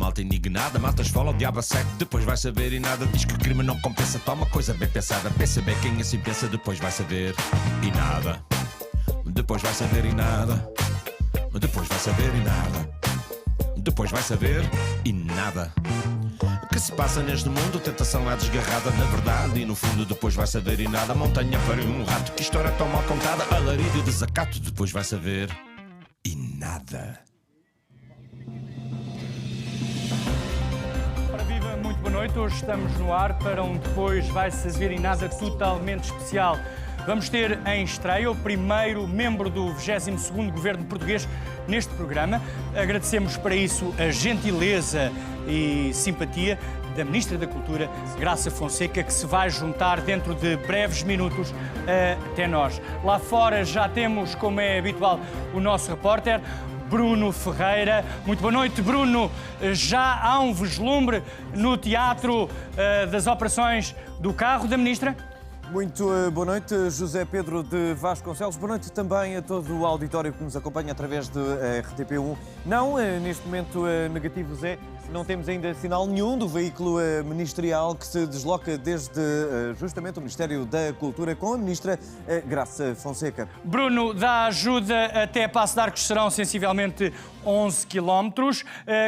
malta indignada, mata, esfola, o diabo a segue, depois vai saber e nada. Diz que o crime não compensa, toma coisa bem pensada. Pensa bem quem assim pensa, depois vai saber e nada. Depois vai saber e nada. Depois vai saber e nada. Depois vai saber e nada. O que se passa neste mundo? Tentação é desgarrada na verdade. E no fundo depois vai saber e nada. A montanha pariu um rato, que história tão mal contada. Alarido e desacato, depois vai saber e nada. Ora viva, muito boa noite. Hoje estamos no ar para um Depois vai saber e nada totalmente especial. Vamos ter em estreia o primeiro membro do 22º Governo Português neste programa. Agradecemos para isso a gentileza e simpatia da Ministra da Cultura, Graça Fonseca, que se vai juntar dentro de breves minutos até nós. Lá fora já temos, como é habitual, o nosso repórter, Bruno Ferreira. Muito boa noite, Bruno. Já há um vislumbre no Teatro das Operações do Carro da Ministra? Muito boa noite, José Pedro de Vasconcelos. Boa noite também a todo o auditório que nos acompanha através de RTP1. Não, neste momento negativo, Zé, não temos ainda sinal nenhum do veículo ministerial que se desloca desde justamente o Ministério da Cultura com a Ministra Graça Fonseca. Bruno, da ajuda até Passo de Arcos serão sensivelmente 11 quilómetros.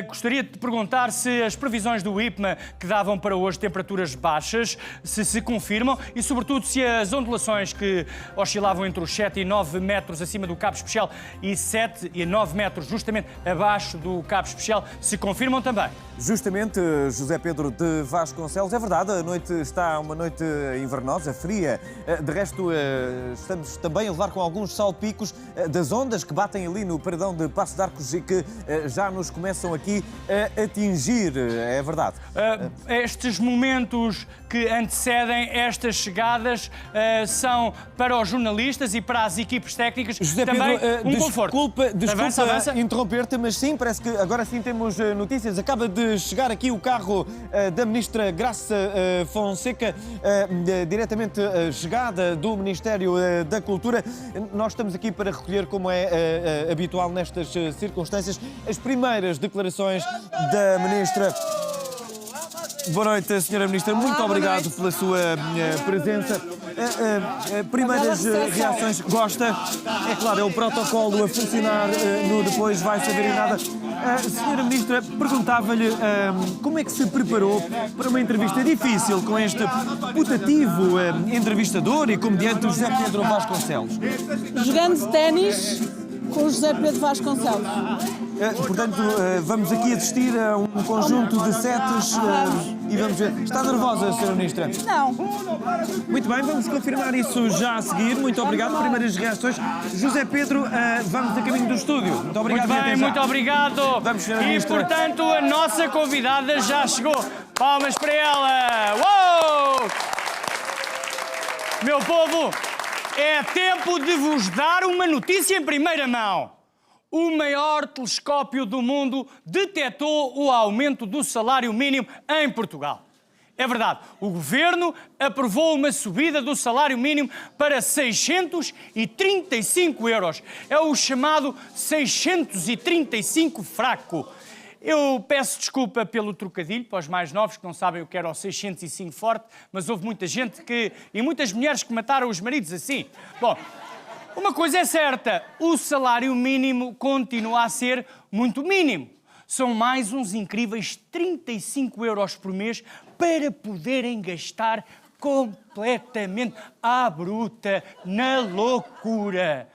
Gostaria de te perguntar se as previsões do IPMA que davam para hoje temperaturas baixas se confirmam e, sobretudo, se as ondulações que oscilavam entre os 7 e 9 metros acima do Cabo Especial e 7 e 9 metros justamente abaixo do Cabo Especial se confirmam também. Justamente, José Pedro de Vasconcelos, é verdade, a noite está uma noite invernosa, fria. De resto, estamos também a levar com alguns salpicos das ondas que batem ali no paredão de Passo de Arcos e que já nos começam aqui a atingir, é verdade. Estes momentos que antecedem estas chegadas são para os jornalistas e para as equipes técnicas José também Pedro, um conforto. Desculpa avança. interromper-te, mas sim, parece que agora sim temos notícias. Acaba de chegar aqui o carro da Ministra Graça Fonseca, diretamente chegada do Ministério da Cultura. Nós estamos aqui para recolher, como é habitual nestas circunstâncias, as primeiras declarações da Ministra. Boa noite, Sra. Ministra. Muito obrigado pela sua presença. Primeiras reações. Gosta? É claro, é o protocolo a funcionar no Depois vai saber e nada. Sra. Ministra, perguntava-lhe como é que se preparou para uma entrevista difícil com este putativo entrevistador e comediante José Pedro Vasconcelos. Jogando ténis com o José Pedro Vasconcelos. Portanto, vamos aqui assistir a um conjunto de setes e vamos ver. Está nervosa, Sra. Ministra? Não. Muito bem, vamos confirmar isso já a seguir. Muito obrigado. Primeiras reações. José Pedro, vamos a caminho do estúdio. Muito obrigado. Muito bem, muito obrigado. Vamos, Sra. E, Ministra. portanto, a nossa convidada já chegou. Palmas para ela. Uou! Meu povo, é tempo de vos dar uma notícia em primeira mão. O maior telescópio do mundo detectou o aumento do salário mínimo em Portugal. É verdade, o Governo aprovou uma subida do salário mínimo para 635 euros. É o chamado 635 fraco. Eu peço desculpa pelo trocadilho, para os mais novos que não sabem o que era o 605 forte, mas houve muita gente e muitas mulheres que mataram os maridos assim. Bom, uma coisa é certa, o salário mínimo continua a ser muito mínimo. São mais uns incríveis 35 euros por mês para poderem gastar completamente à bruta, na loucura.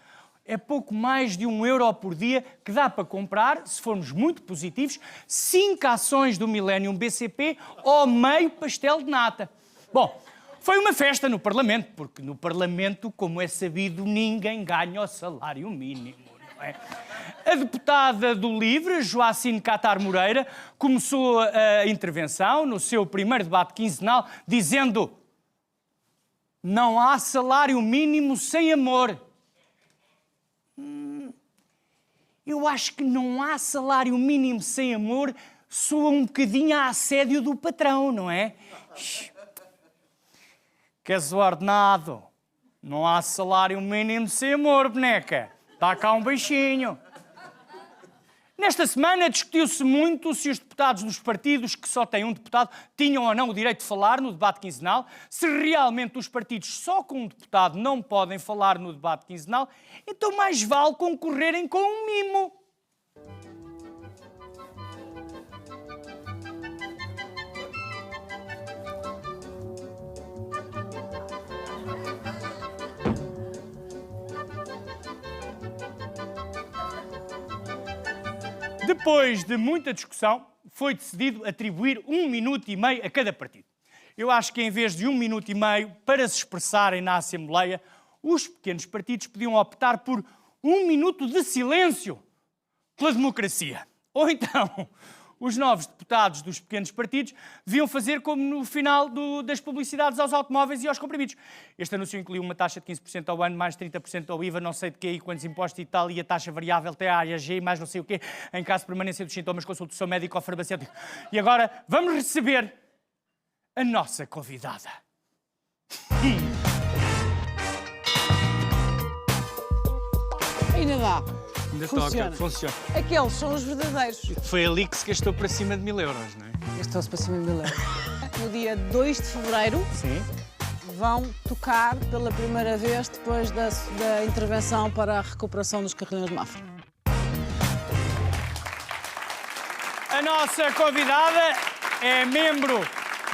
É pouco mais de €1 por dia que dá para comprar, se formos muito positivos, 5 ações do Millennium BCP ou meio pastel de nata. Bom, foi uma festa no Parlamento, porque no Parlamento, como é sabido, ninguém ganha o salário mínimo, não é? A deputada do LIVRE, Joacine Catar Moreira, começou a intervenção no seu primeiro debate quinzenal, dizendo: não há salário mínimo sem amor. Eu acho que não há salário mínimo sem amor, soa um bocadinho a assédio do patrão, não é? Queres o ordenado? Não há salário mínimo sem amor, boneca. Dá cá um beijinho. Nesta semana discutiu-se muito se os deputados dos partidos que só têm um deputado tinham ou não o direito de falar no debate quinzenal, se realmente os partidos só com um deputado não podem falar no debate quinzenal, então mais vale concorrerem com um mimo. Depois de muita discussão, foi decidido atribuir 1 minuto e meio a cada partido. Eu acho que em vez de 1 minuto e meio para se expressarem na Assembleia, os pequenos partidos podiam optar por 1 minuto de silêncio pela democracia. Ou então, os novos deputados dos pequenos partidos deviam fazer como no final das publicidades aos automóveis e aos comprimidos. Este anúncio incluiu uma taxa de 15% ao ano, mais 30% ao IVA, não sei de quê, e quantos impostos e tal, e a taxa variável TAG, mais não sei o quê, em caso de permanência dos sintomas, consulte o seu médico ou farmacêutico. E agora vamos receber a nossa convidada. Ainda dá. Ainda Funciona. funciona. Aqueles são os verdadeiros. Foi ali que se gastou para cima de 1000 euros, não é? Gastou-se para cima de 1000 euros. No dia 2 de fevereiro Sim. vão tocar pela primeira vez depois da intervenção para a recuperação dos carrilhões de Mafra. A nossa convidada é membro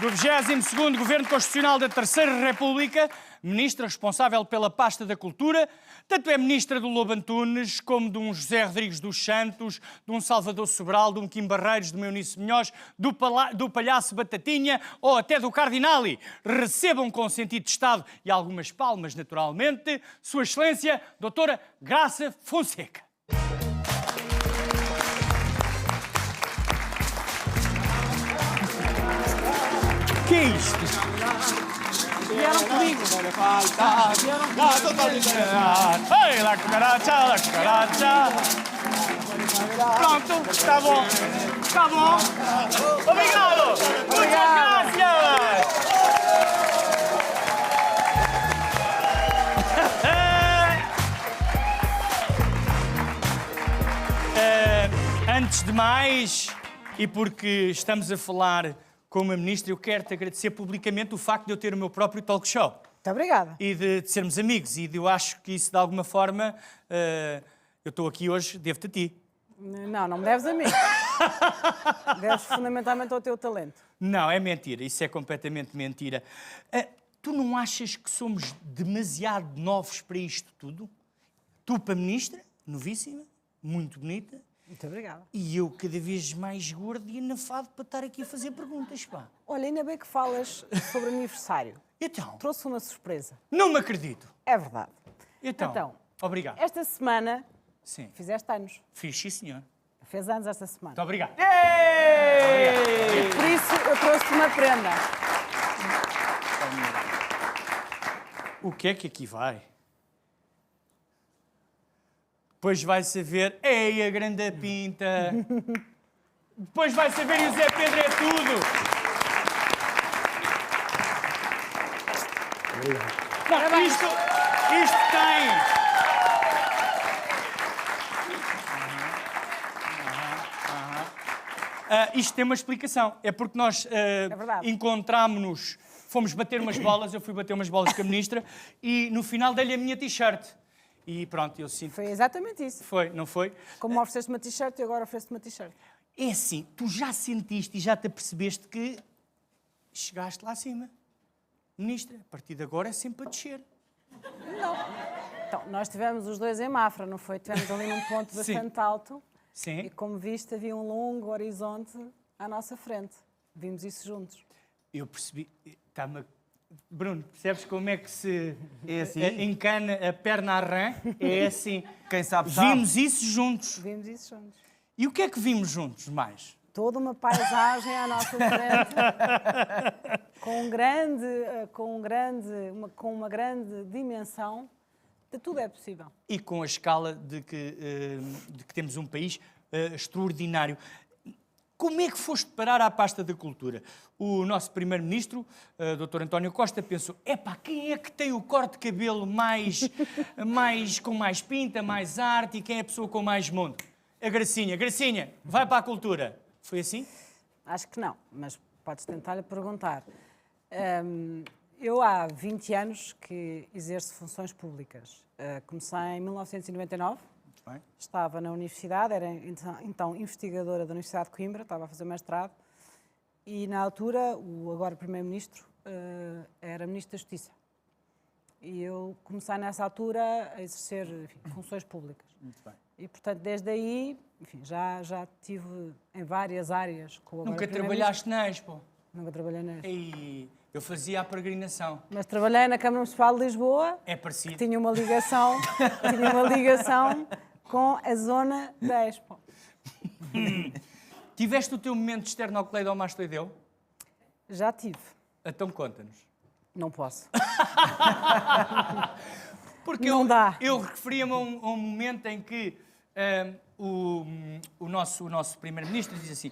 do 22º Governo Constitucional da Terceira República, ministra responsável pela pasta da Cultura, tanto é ministra do Lobo Antunes, como de um José Rodrigues dos Santos, de um Salvador Sobral, de um Quim Barreiros, de um Eunice Munhoz, do Palhaço Batatinha ou até do Cardinali. Recebam com sentido de Estado e algumas palmas, naturalmente, Sua Excelência, Doutora Graça Fonseca. Que é isto? Vieram comigo. Ei, la cucaracha, la cucaracha. Pronto, está bom. Está bom. Obrigado. Muchas gracias. Antes de mais, e porque estamos a falar com uma ministra, eu quero-te agradecer publicamente o facto de eu ter o meu próprio talk show. Muito obrigada. E de sermos amigos. E eu acho que isso, de alguma forma, eu estou aqui hoje, devo-te a ti. Não me deves a mim. Deves fundamentalmente ao teu talento. Não, é mentira. Isso é completamente mentira. Tu não achas que somos demasiado novos para isto tudo? Tu para ministra, novíssima, muito bonita. Muito obrigada. E eu cada vez mais gordo e anafado para estar aqui a fazer perguntas, pá. Olha, ainda bem que falas sobre aniversário. Então, Trouxe uma surpresa. não me acredito. É verdade. Então, obrigado. Esta semana Sim, fizeste anos. fiz sim, senhor. Fez anos esta semana. Muito obrigado. Por isso eu trouxe-te uma prenda. O que é que aqui vai? Depois vai-se a ver, ei, a grande pinta. Depois vai-se a ver e o Zé Pedro é tudo. Não, isto tem... isto tem uma explicação. É porque nós encontrámos-nos, fomos bater umas bolas, eu fui bater umas bolas com a ministra e no final dei-lhe a minha t-shirt. E pronto, eu sinto... Foi exatamente isso. Foi, não foi? Como ofereceste uma t-shirt e agora ofereceste uma t-shirt. É assim, tu já sentiste e já te apercebeste que chegaste lá acima. Ministra, a partir de agora é sempre a descer. Não. Então, nós estivemos os dois em Mafra, não foi? Estivemos ali num ponto bastante alto. Sim. E como viste, havia um longo horizonte à nossa frente. Vimos isso juntos. Eu percebi... Está-me... Bruno, percebes como é que se encana a perna à rã? É assim. Quem sabe, sabe. Vimos isso juntos. Vimos isso juntos. E o que é que vimos juntos mais? Toda uma paisagem à nossa frente, com uma grande dimensão de tudo é possível. E com a escala de que temos um país extraordinário. Como é que foste parar à pasta da cultura? O nosso primeiro-ministro, Dr. António Costa, pensou, quem é que tem o corte de cabelo com mais pinta, mais arte e quem é a pessoa com mais mundo? a Gracinha. Gracinha, vai para a cultura. Foi assim? Acho que não, mas podes tentar-lhe perguntar. Eu há 20 anos que exerço funções públicas. Comecei em 1999, bem. Estava na universidade, era então investigadora da Universidade de Coimbra, estava a fazer mestrado, e na altura o agora Primeiro-Ministro era Ministro da Justiça. E eu comecei nessa altura a exercer funções públicas. Muito bem. E, portanto, desde aí, enfim, já estive em várias áreas. Com o agora Nunca Primeiro-Ministro. trabalhaste na Expo? Nunca trabalhei na Expo. E eu fazia a peregrinação. Mas trabalhei na Câmara Municipal de Lisboa, É que parecido. tinha uma ligação com a zona da Expo. Tiveste o teu momento de esternocleidomastoideu? Já tive. Então conta-nos. Não posso. Porque Não dá. Eu referia-me a um momento em que o nosso Primeiro-Ministro diz assim: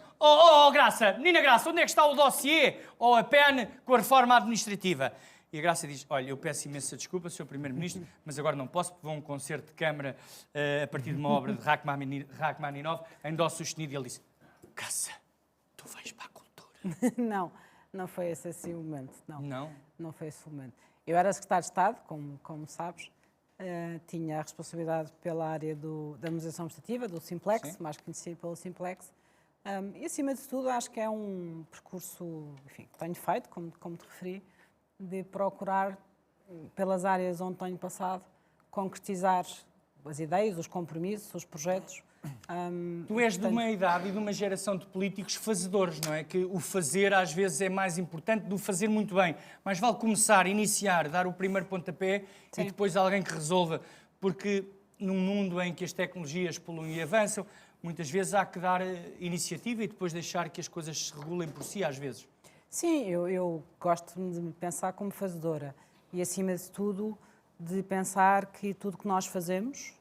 Graça, menina Graça, onde é que está o dossiê ou a PEN com a reforma administrativa? E a Graça diz: olha, eu peço imensa desculpa, Sr. Primeiro-Ministro, mas agora não posso, porque vou a um concerto de câmara a partir de uma obra de Rachmaninov em Dó sustenido. E ele disse: Graça, tu vais para a cultura. Não foi esse assim o momento. Não? Não foi esse o momento. Eu era secretário de Estado, como sabes. Tinha a responsabilidade pela área da harmonização administrativa, do Simplex, Sim. mais conhecido pelo Simplex. E, acima de tudo, acho que é um percurso, enfim, que tenho feito, como te referi, de procurar, pelas áreas onde tenho passado, concretizar as ideias, os compromissos, os projetos. Tu és de uma idade e de uma geração de políticos fazedores, não é? Que o fazer às vezes é mais importante do fazer muito bem. Mas vale começar, iniciar, dar o primeiro pontapé Sim. e depois alguém que resolva. Porque num mundo em que as tecnologias poluem e avançam, muitas vezes há que dar iniciativa e depois deixar que as coisas se regulem por si às vezes. Sim, eu gosto de me pensar como fazedora e, acima de tudo, de pensar que tudo que nós fazemos,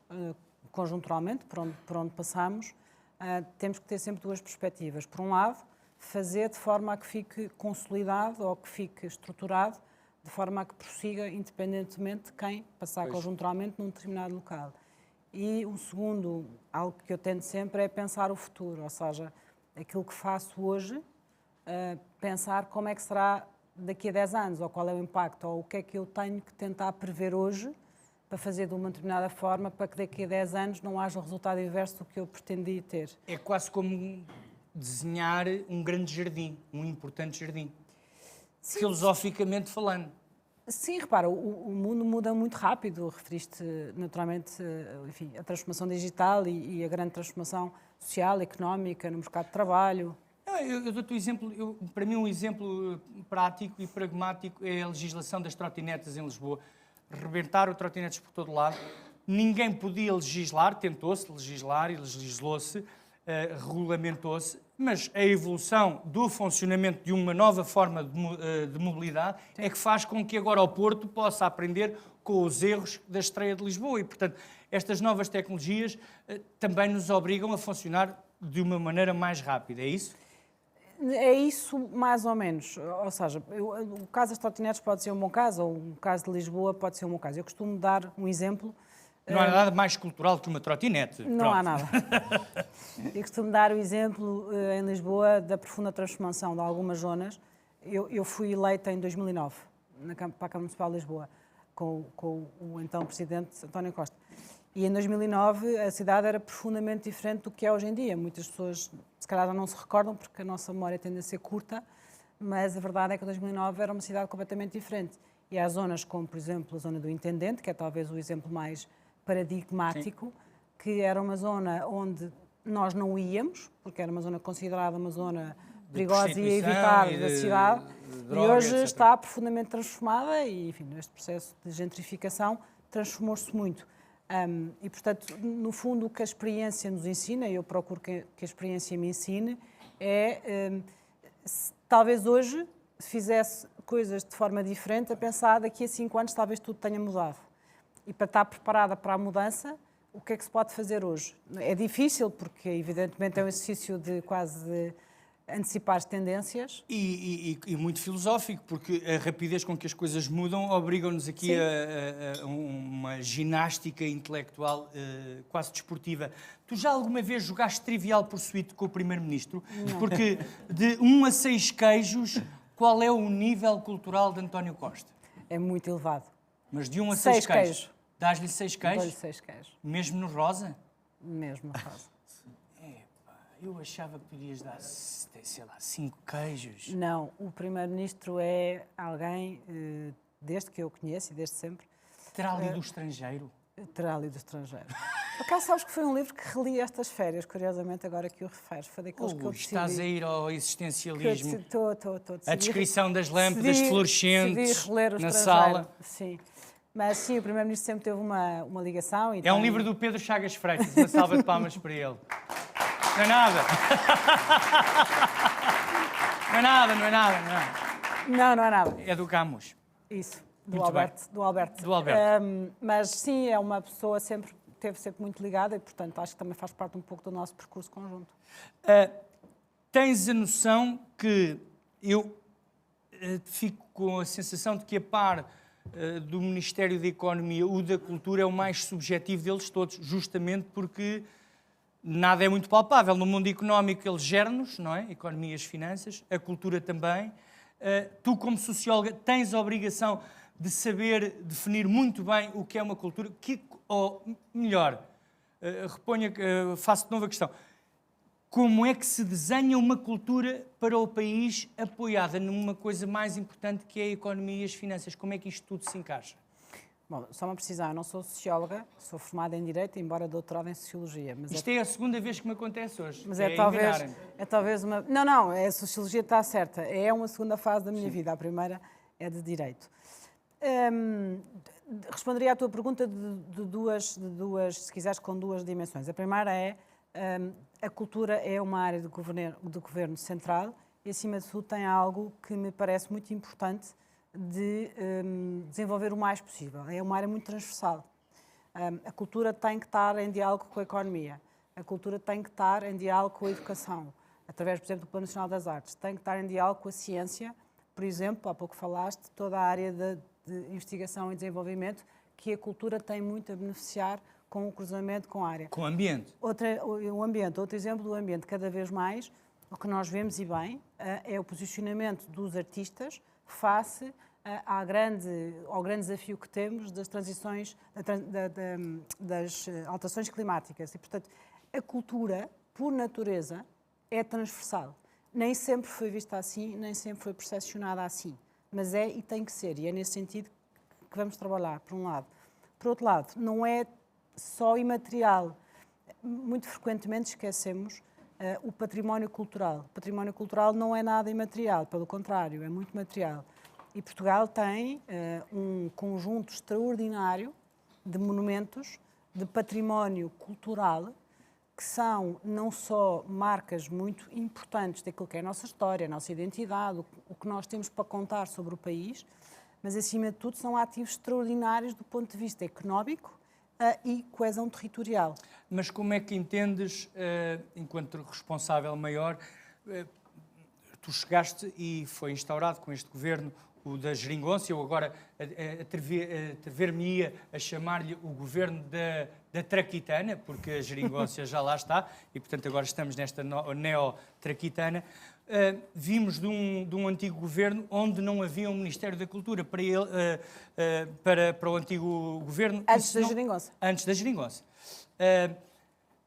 conjunturalmente, por onde passamos, temos que ter sempre duas perspectivas. Por um lado, fazer de forma a que fique consolidado ou que fique estruturado, de forma a que prossiga independentemente de quem passar conjunturalmente num determinado local. E o segundo, algo que eu tento sempre, é pensar o futuro, ou seja, aquilo que faço hoje, pensar como é que será daqui a 10 anos, ou qual é o impacto, ou o que é que eu tenho que tentar prever hoje para fazer de uma determinada forma para que daqui a 10 anos não haja um resultado inverso do que eu pretendia ter. É quase como desenhar um grande jardim, um importante jardim. Sim. Filosoficamente falando. Sim, repara, o mundo muda muito rápido. Referiste naturalmente, enfim, a transformação digital e a grande transformação social, económica, no mercado de trabalho. Eu dou-te um exemplo, para mim um exemplo prático e pragmático é a legislação das trotinetas em Lisboa. Rebentaram trotinetas por todo lado, ninguém podia legislar, tentou-se legislar e legislou-se, regulamentou-se, mas a evolução do funcionamento de uma nova forma de mobilidade é que faz com que agora o Porto possa aprender com os erros da estreia de Lisboa e, portanto, estas novas tecnologias também nos obrigam a funcionar de uma maneira mais rápida, é isso? É isso, mais ou menos. Ou seja, o caso das trotinetes pode ser um bom caso, ou o caso de Lisboa pode ser um bom caso. Eu costumo dar um exemplo. Não há nada mais cultural que uma trotinete. Não há nada. Eu costumo dar o exemplo em Lisboa da profunda transformação de algumas zonas. Eu fui eleita em 2009 para a Câmara Municipal de Lisboa, com o então Presidente António Costa. E em 2009 a cidade era profundamente diferente do que é hoje em dia. Muitas pessoas, se calhar, já não se recordam, porque a nossa memória tende a ser curta, mas a verdade é que em 2009 era uma cidade completamente diferente. E há zonas como, por exemplo, a zona do Intendente, que é talvez o exemplo mais paradigmático, sim, que era uma zona onde nós não íamos, porque era uma zona considerada uma zona perigosa e evitar da cidade, e hoje etc. Está profundamente transformada e, enfim, neste processo de gentrificação transformou-se muito. E, portanto, no fundo, o que a experiência nos ensina, e eu procuro que a experiência me ensine, é, talvez hoje, se fizesse coisas de forma diferente, a pensar daqui a 5 anos talvez tudo tenha mudado. E para estar preparada para a mudança, o que é que se pode fazer hoje? É difícil, porque evidentemente é um exercício de quase antecipar as tendências. E muito filosófico, porque a rapidez com que as coisas mudam obrigam-nos aqui a uma ginástica intelectual quase desportiva. Tu já alguma vez jogaste Trivial Pursuit com o Primeiro-Ministro? Porque de 1 a 6 queijos, qual é o nível cultural de António Costa? É muito elevado. Mas de 1 a 6 6 queijos. Dás-lhe 6 Dou-lhe queijos? 6 queijos. Mesmo no rosa? Mesmo, rosa. Eu achava que podias dar, sei lá, 5 queijos. Não, o Primeiro-Ministro é alguém, desde que eu conheço e desde sempre, Terá ali do estrangeiro? terá lido estrangeiro. Por acaso sabes que foi um livro que reli estas férias, curiosamente, agora que o referes. Foi daqueles que eu decidi... Estás a ir ao existencialismo. Estou. A descrição das lâmpadas fluorescentes decidi reler o na estrangeiro. sala. Sim. Mas sim, o Primeiro-Ministro sempre teve uma ligação. E É um livro do Pedro Chagas Freitas, uma salva de palmas para ele. Não é nada. Não é nada, não é nada, não é nada. Não é nada. É do Camus. Isso, Muito do Alberto. Do Alberto. Mas sim, é uma pessoa teve sempre muito ligada e, portanto, acho que também faz parte um pouco do nosso percurso conjunto. Tens a noção que eu fico com a sensação de que a par do Ministério da Economia, o da Cultura é o mais subjetivo deles todos, justamente porque nada é muito palpável. No mundo económico ele gera-nos, não é? Economia e as finanças, a cultura também. Tu, como socióloga, tens a obrigação de saber definir muito bem o que é uma cultura, ou melhor, faço de novo a questão. Como é que se desenha uma cultura para o país apoiada numa coisa mais importante que é a economia e as finanças? Como é que isto tudo se encaixa? Bom, só uma precisão, eu não sou socióloga, sou formada em Direito, embora doutorada em Sociologia. Mas Isto é a segunda vez que me acontece hoje. Mas é talvez uma... Não, a Sociologia está certa. É uma segunda fase da minha vida. A primeira é de Direito. Responderia à tua pergunta de duas, se quiseres, com duas dimensões. A primeira é a cultura é uma área do governo central e, acima de tudo, tem algo que me parece muito importante de desenvolver o mais possível. É uma área muito transversal. A cultura tem que estar em diálogo com a economia. A cultura tem que estar em diálogo com a educação, através, por exemplo, do Plano Nacional das Artes. Tem que estar em diálogo com a ciência. Por exemplo, há pouco falaste, toda a área de investigação e desenvolvimento, que a cultura tem muito a beneficiar com o cruzamento com a área. Com o ambiente. Outro exemplo do ambiente, cada vez mais, o que nós vemos, e bem, é o posicionamento dos artistas face ao grande desafio que temos das transições, das alterações climáticas. E, portanto, a cultura, por natureza, é transversal. Nem sempre foi vista assim, nem sempre foi percepcionada assim. Mas é e tem que ser. E é nesse sentido que vamos trabalhar, por um lado. Por outro lado, não é só imaterial. Muito frequentemente esquecemos o património cultural. O património cultural não é nada imaterial, pelo contrário, é muito material. E Portugal tem um conjunto extraordinário de monumentos, de património cultural, que são não só marcas muito importantes daquilo que é a nossa história, a nossa identidade, o que nós temos para contar sobre o país, mas, acima de tudo, são ativos extraordinários do ponto de vista económico e coesão territorial. Mas como é que entendes, enquanto responsável maior, tu chegaste e foi instaurado com este governo o da geringonça, eu agora atrever-me-ia a chamar-lhe o governo da traquitana, porque a geringonça já lá está, e portanto agora estamos nesta neo-traquitana. Vimos de um antigo governo onde não havia um Ministério da Cultura para o antigo governo. Antes da geringonça. Antes da geringonça.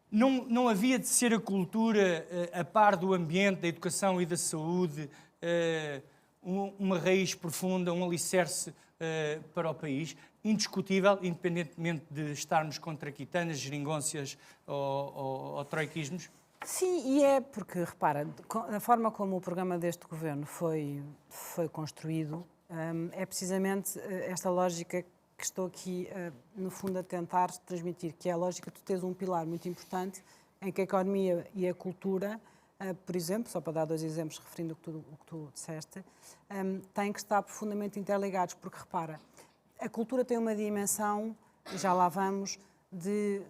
Não havia de ser a cultura, a par do ambiente, da educação e da saúde, uma raiz profunda, um alicerce para o país, indiscutível, independentemente de estarmos com traquitanas, geringonças ou troiquismos? Sim, e é porque, repara, a forma como o programa deste governo foi construído, é precisamente esta lógica que estou aqui, no fundo, a tentar transmitir, que é a lógica de tu teres um pilar muito importante em que a economia e a cultura, por exemplo, só para dar dois exemplos referindo o que tu disseste, têm que estar profundamente interligados, porque, repara, a cultura tem uma dimensão, já lá vamos, de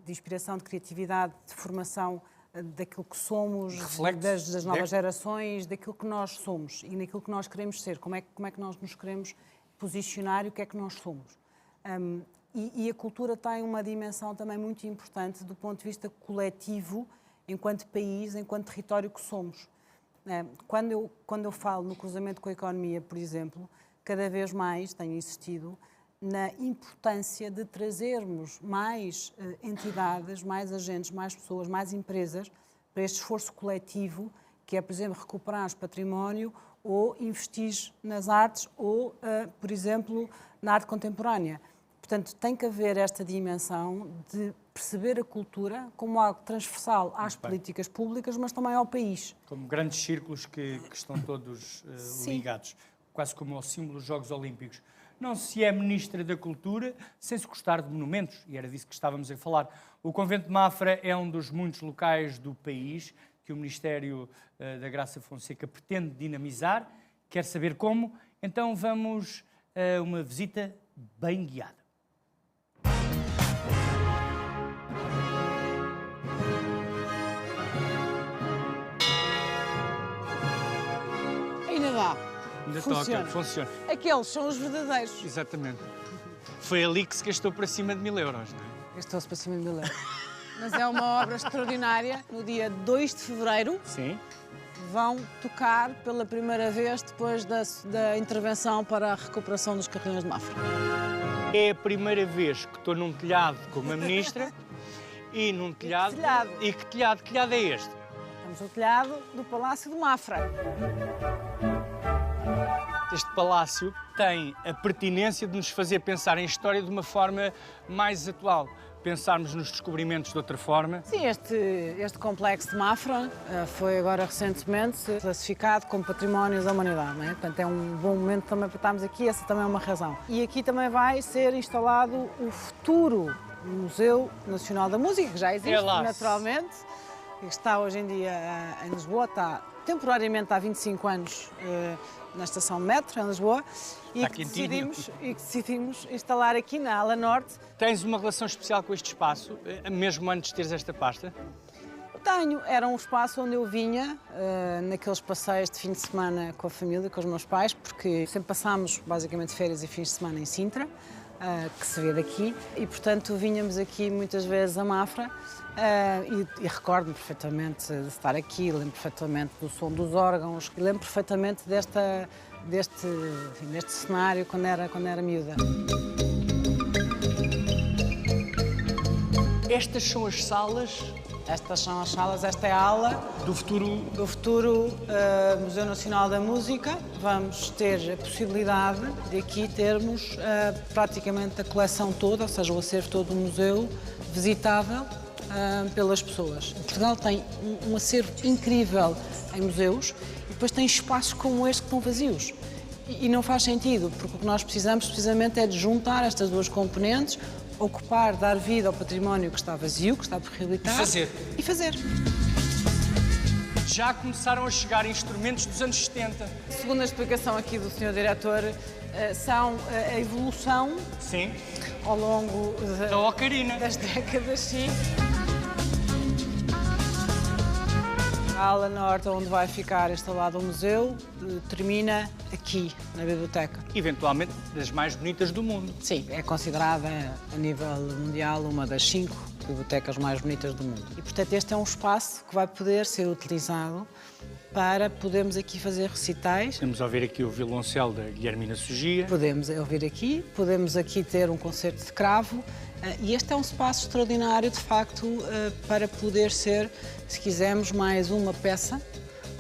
inspiração, de criatividade, de formação daquilo que somos, Reflexo das novas gerações, daquilo que nós somos e naquilo que nós queremos ser, como é que nós nos queremos posicionar e o que é que nós somos. E a cultura tem uma dimensão também muito importante do ponto de vista coletivo, enquanto país, enquanto território que somos. Quando eu falo no cruzamento com a economia, por exemplo, cada vez mais tenho insistido na importância de trazermos mais entidades, mais agentes, mais pessoas, mais empresas para este esforço coletivo, que é, por exemplo, recuperar o património ou investir nas artes ou, por exemplo, na arte contemporânea. Portanto, tem que haver esta dimensão de perceber a cultura como algo transversal às políticas públicas, mas também ao país. Como grandes círculos que estão todos ligados, quase como ao símbolo dos Jogos Olímpicos. Não se é Ministra da Cultura sem se gostar de monumentos, e era disso que estávamos a falar. O Convento de Mafra é um dos muitos locais do país que o Ministério da Graça Fonseca pretende dinamizar. Quer saber como? Então vamos a uma visita bem guiada. Ainda dá. Ainda Funciona. toca, funciona. Aqueles são os verdadeiros. Exatamente. Foi ali que se gastou para cima de 1000 euros, não é? Estou-se para cima de 1000 euros. Mas é uma obra extraordinária. No dia 2 de fevereiro Sim. vão tocar pela primeira vez depois da intervenção para a recuperação dos carrinhos de Mafra. É a primeira vez que estou num telhado com uma ministra e num telhado... telhado? E que telhado? Que telhado é este? Estamos no telhado do Palácio de Mafra. Este palácio tem a pertinência de nos fazer pensar em história de uma forma mais atual. Pensarmos nos descobrimentos de outra forma. Sim, este complexo de Mafra foi agora recentemente classificado como Património da Humanidade, não é? Portanto, é um bom momento também para estarmos aqui, essa também é uma razão. E aqui também vai ser instalado o futuro Museu Nacional da Música, que já existe, naturalmente, que está hoje em dia em Lisboa, está temporariamente há 25 anos na estação de metro, em Lisboa, e que decidimos instalar aqui na ala norte. Tens uma relação especial com este espaço, mesmo antes de teres esta pasta? Tenho. Era um espaço onde eu vinha, naqueles passeios de fim de semana com a família, com os meus pais, porque sempre passámos basicamente férias e fins de semana em Sintra, que se vê daqui, e portanto vínhamos aqui muitas vezes a Mafra, e recordo-me perfeitamente de estar aqui, lembro perfeitamente do som dos órgãos, e lembro perfeitamente deste cenário quando era miúda. Estas são as salas Estas são as salas, esta é a ala do futuro Museu Nacional da Música. Vamos ter a possibilidade de aqui termos praticamente a coleção toda, ou seja, o acervo todo do museu, visitável pelas pessoas. Portugal tem um acervo incrível em museus e depois tem espaços como este que estão vazios. E não faz sentido, porque o que nós precisamos precisamente é de juntar estas duas componentes, ocupar, dar vida ao património que está vazio, que está por reabilitar. E fazer. Já começaram a chegar instrumentos dos anos 70. Segundo a explicação aqui do Sr. Diretor, são a evolução Sim. ao longo Da ocarina. das décadas, sim. A ala norte, onde vai ficar instalado o museu, termina aqui, na biblioteca. Eventualmente das mais bonitas do mundo. Sim, é considerada, a nível mundial, uma das 5 bibliotecas mais bonitas do mundo. E, portanto, este é um espaço que vai poder ser utilizado para podermos aqui fazer recitais. Podemos ouvir aqui o violoncelo da Guilhermina Sugia. Podemos ouvir aqui, podemos aqui ter um concerto de cravo. E este é um espaço extraordinário, de facto, para poder ser, se quisermos, mais uma peça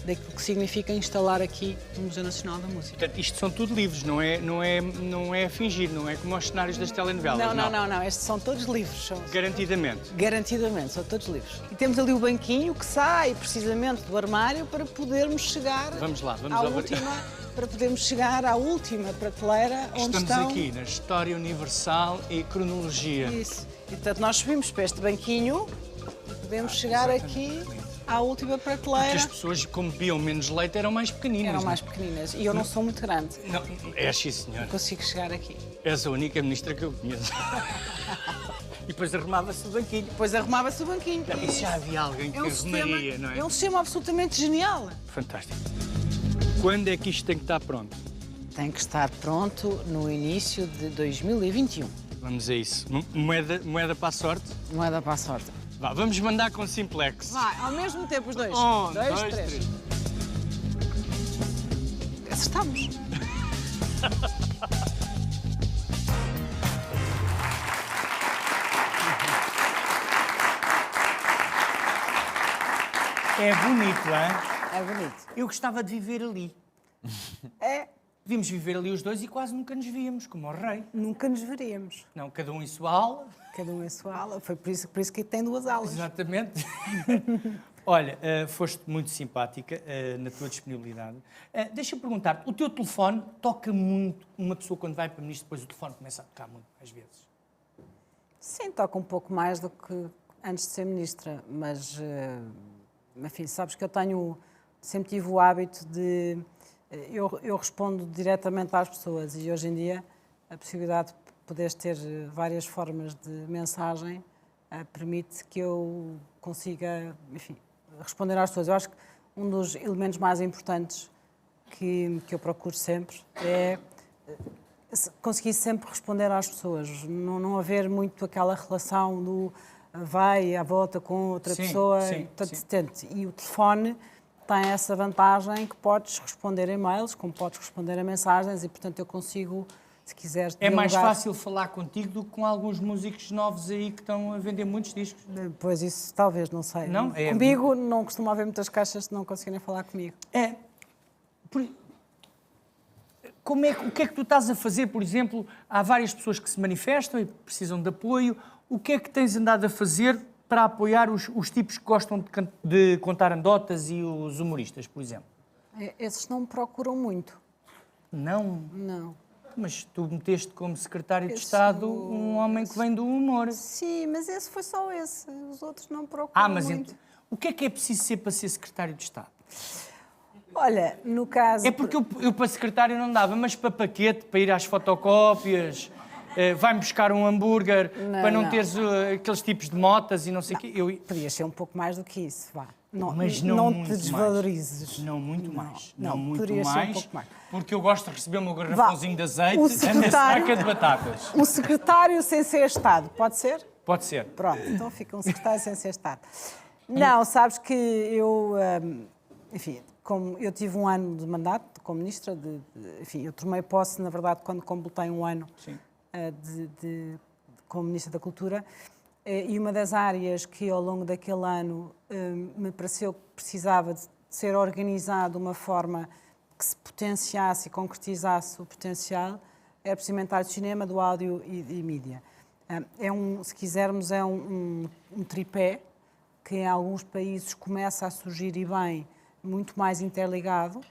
daquilo que significa instalar aqui no Museu Nacional da Música. Portanto, isto são tudo livros, não é a fingir, não é como os cenários das telenovelas. Não, estes são todos livros. Garantidamente. Garantidamente, são todos livros. E temos ali o banquinho que sai precisamente do armário para podermos chegar para podermos chegar à última prateleira onde Estamos estão... aqui na História Universal e Cronologia. Isso. E, portanto, nós subimos para este banquinho e podemos chegar aqui à última prateleira. Porque as pessoas, como bebiam menos leite, eram mais pequeninas. Eram mais pequeninas. E eu não sou muito grande. Não, és sim, senhora. Consigo chegar aqui. És a única ministra que eu conheço. depois arrumava-se o banquinho. Depois arrumava-se o banquinho. Isso já havia alguém que arrumaria, não é? É um sistema absolutamente genial. Fantástico. Quando é que isto tem que estar pronto? Tem que estar pronto no início de 2021. Vamos a isso. Moeda para a sorte? Moeda para a sorte. Vá, vamos mandar com simplex. Vai, ao mesmo tempo os dois. Dois, três. Acertamos. É bonito, hein? É bonito. Eu gostava de viver ali. É. Devíamos viver ali os dois e quase nunca nos víamos, como o rei. Nunca nos veríamos. Não, cada um em sua aula. Cada um em sua aula. Foi por isso que tem duas aulas. Exatamente. Olha, foste muito simpática na tua disponibilidade. Deixa-me perguntar, o teu telefone toca muito? Uma pessoa quando vai para ministro, depois o telefone começa a tocar muito, às vezes. Sim, toca um pouco mais do que antes de ser ministra, mas, enfim, sabes que eu sempre tive o hábito de... Eu respondo diretamente às pessoas e hoje em dia a possibilidade de poderes ter várias formas de mensagem permite que eu consiga, enfim, responder às pessoas. Eu acho que um dos elementos mais importantes que eu procuro sempre é conseguir sempre responder às pessoas, não haver muito aquela relação do vai à volta com outra pessoa. E o telefone tem essa vantagem que podes responder e-mails, como podes responder a mensagens e, portanto, eu consigo, se quiseres... É mais fácil falar contigo do que com alguns músicos novos aí que estão a vender muitos discos. Pois isso, talvez, não sei. Não? Comigo não costuma haver muitas caixas de não conseguirem falar comigo. O que é que tu estás a fazer, por exemplo? Há várias pessoas que se manifestam e precisam de apoio. O que é que tens andado a fazer para apoiar os tipos que gostam de contar anedotas e os humoristas, por exemplo? Esses não me procuram muito. Não? Não. Mas tu meteste como secretário de Estado um homem que vem do humor. Sim, mas esse foi só esse. Os outros não procuram Mas muito. o que é preciso ser para ser secretário de Estado? Olha, no caso... É porque eu para secretário não dava, mas para paquete, para ir às fotocópias... vai-me buscar um hambúrguer para não teres aqueles tipos de motas e não sei o quê. Podias ser um pouco mais do que isso, vá. Mas não te desvalorizes. Mais. Não muito mais. Não, muito poderias ser mais, um pouco mais. Porque eu gosto de receber o meu garrafãozinho de azeite o na secretário- saca de batatas. Um secretário sem ser Estado, pode ser? Pode ser. Pronto, então fica um secretário sem ser Estado. Não, sabes que eu, enfim, como eu tive um ano de mandato como ministra, enfim, eu tomei posse, na verdade, quando completei um ano como Ministra da Cultura, e uma das áreas que ao longo daquele ano me pareceu que precisava de ser organizado de uma forma que se potenciasse e concretizasse o potencial era precisamente a área do cinema, do áudio e mídia. Se quisermos, é um tripé que em alguns países começa a surgir e bem, muito mais interligado,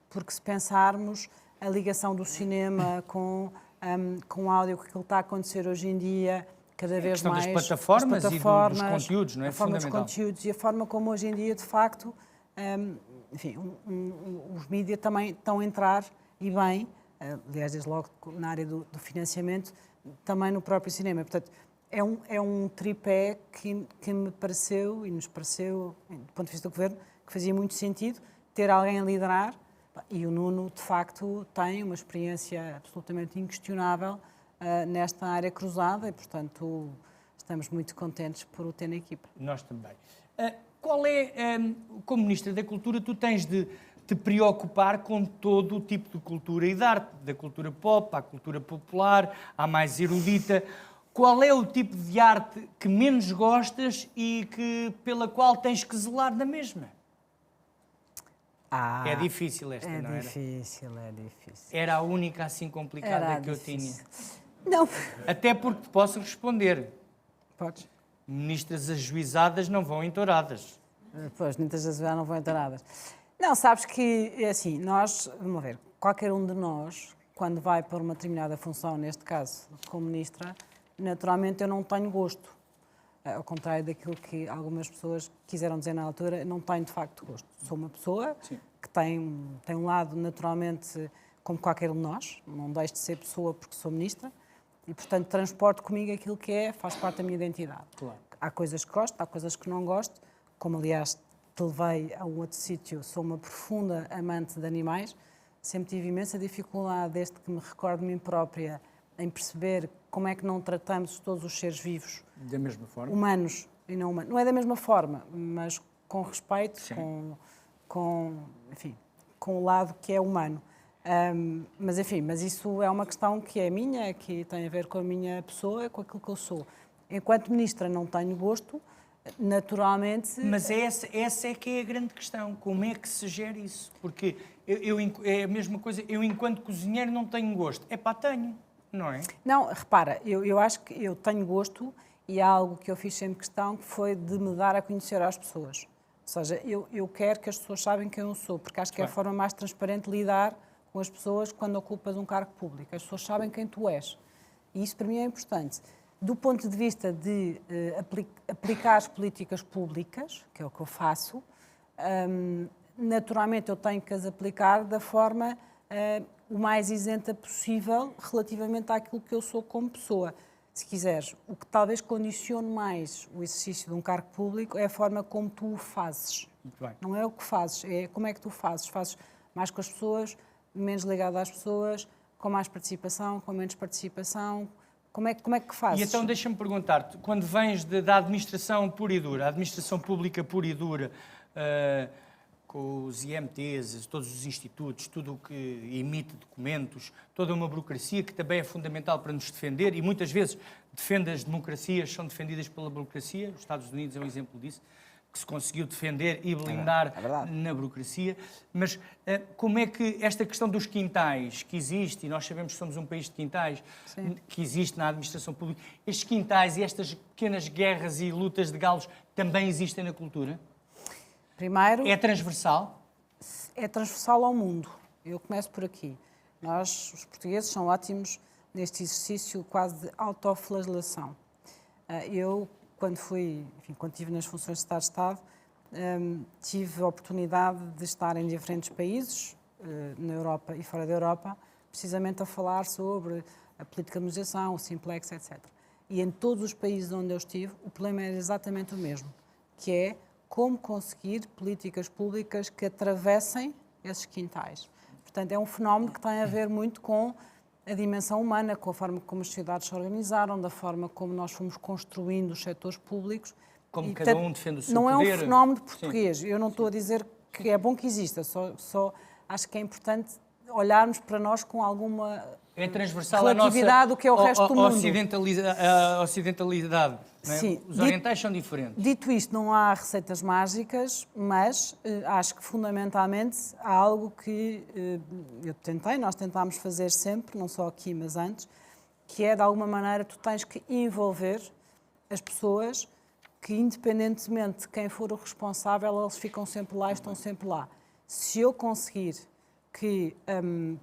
porque se pensarmos a ligação do cinema com o áudio, que aquilo está a acontecer hoje em dia, cada vez mais... das plataformas e dos conteúdos, não é? A forma dos Fundamental. conteúdos e a forma como hoje em dia, de facto, enfim, os mídias também estão a entrar, e bem, aliás, desde logo na área do financiamento, também no próprio cinema. Portanto, é um tripé que me pareceu, e nos pareceu, do ponto de vista do Governo, que fazia muito sentido ter alguém a liderar, e o Nuno, de facto, tem uma experiência absolutamente inquestionável nesta área cruzada e, portanto, estamos muito contentes por o ter na equipa. Nós também. Qual é, como Ministra da Cultura, tu tens de te preocupar com todo o tipo de cultura e de arte, da cultura pop à cultura popular, à mais erudita. Qual é o tipo de arte que menos gostas e pela qual tens que zelar na mesma? É difícil esta, não era? É difícil. Era a única assim complicada Era que eu difícil. tinha. Não. Até porque te posso responder. Podes. Ministras ajuizadas não vão em touradas. Pois, muitas vezes já não vão entonadas. Não, sabes que, é assim, vamos ver, qualquer um de nós, quando vai para uma determinada função, neste caso, como ministra, naturalmente eu não tenho gosto. Ao contrário daquilo que algumas pessoas quiseram dizer na altura, não tenho de facto gosto. Sou uma pessoa que tem um lado naturalmente como qualquer um de nós, não deixo de ser pessoa porque sou ministra, E, portanto, transporto comigo aquilo que faz parte da minha identidade. Claro. Há coisas que gosto, há coisas que não gosto, como aliás te levei a um outro sítio, sou uma profunda amante de animais, sempre tive imensa dificuldade, desde que me recordo de mim própria, em perceber como é que não tratamos todos os seres vivos, Da mesma forma. humanos e não humanos. Não é da mesma forma, mas com respeito, enfim, com o lado que é humano. Mas isso é uma questão que é minha, que tem a ver com a minha pessoa, com aquilo que eu sou. Enquanto ministra não tenho gosto, naturalmente... Mas essa é que é a grande questão. Como é que se gera isso? Porque é a mesma coisa, eu enquanto cozinheiro não tenho gosto. Tenho, não é? Não, repara, eu acho que eu tenho gosto e há algo que eu fiz sempre questão, que foi de me dar a conhecer às pessoas. Ou seja, eu quero que as pessoas saibam quem eu sou, porque acho que é a forma mais transparente de lidar com as pessoas quando ocupas um cargo público. As pessoas sabem quem tu és. E isso para mim é importante. Do ponto de vista de aplicar as políticas públicas, que é o que eu faço, naturalmente eu tenho que as aplicar da forma o mais isenta possível relativamente àquilo que eu sou como pessoa. Se quiseres, o que talvez condicione mais o exercício de um cargo público é a forma como tu o fazes. Muito bem. Não é o que fazes, é como é que tu fazes. Fazes mais com as pessoas, menos ligado às pessoas, com mais participação, com menos participação. Como é que fazes? E então deixa-me perguntar-te, quando vens da administração pura e dura, a administração pública pura e dura, com os IMTs, todos os institutos, tudo o que emite documentos, toda uma burocracia que também é fundamental para nos defender e muitas vezes defende as democracias, são defendidas pela burocracia, os Estados Unidos é um exemplo disso, que se conseguiu defender e blindar na burocracia. Mas como é que esta questão dos quintais que existe, e nós sabemos que somos um país de quintais, que existe na administração pública, estes quintais e estas pequenas guerras e lutas de galos também existem na cultura? Primeiro, É transversal? é transversal ao mundo. Eu começo por aqui. Nós, os portugueses, são ótimos neste exercício quase de autoflagelação. Eu, quando estive nas funções de Estado-Estado, tive a oportunidade de estar em diferentes países, na Europa e fora da Europa, precisamente a falar sobre a política de modernização, o Simplex, etc. E em todos os países onde eu estive, o problema era exatamente o mesmo, que é como conseguir políticas públicas que atravessem esses quintais. Portanto, é um fenómeno que tem a ver muito com a dimensão humana, com a forma como as sociedades se organizaram, da forma como nós fomos construindo os setores públicos. Como cada um defende o seu poder. Não é um fenómeno português. Sim. Eu não estou a dizer que é bom que exista, só acho que é importante olharmos para nós com alguma relatividade do que é o resto do mundo. A ocidentalidade. Não é? Sim. Os orientais são diferentes. Dito isto, não há receitas mágicas, mas acho que fundamentalmente há algo que nós tentámos fazer sempre, não só aqui, mas antes, que é de alguma maneira tu tens que envolver as pessoas que, independentemente de quem for o responsável, eles ficam sempre lá e estão sempre lá. Se eu conseguir que,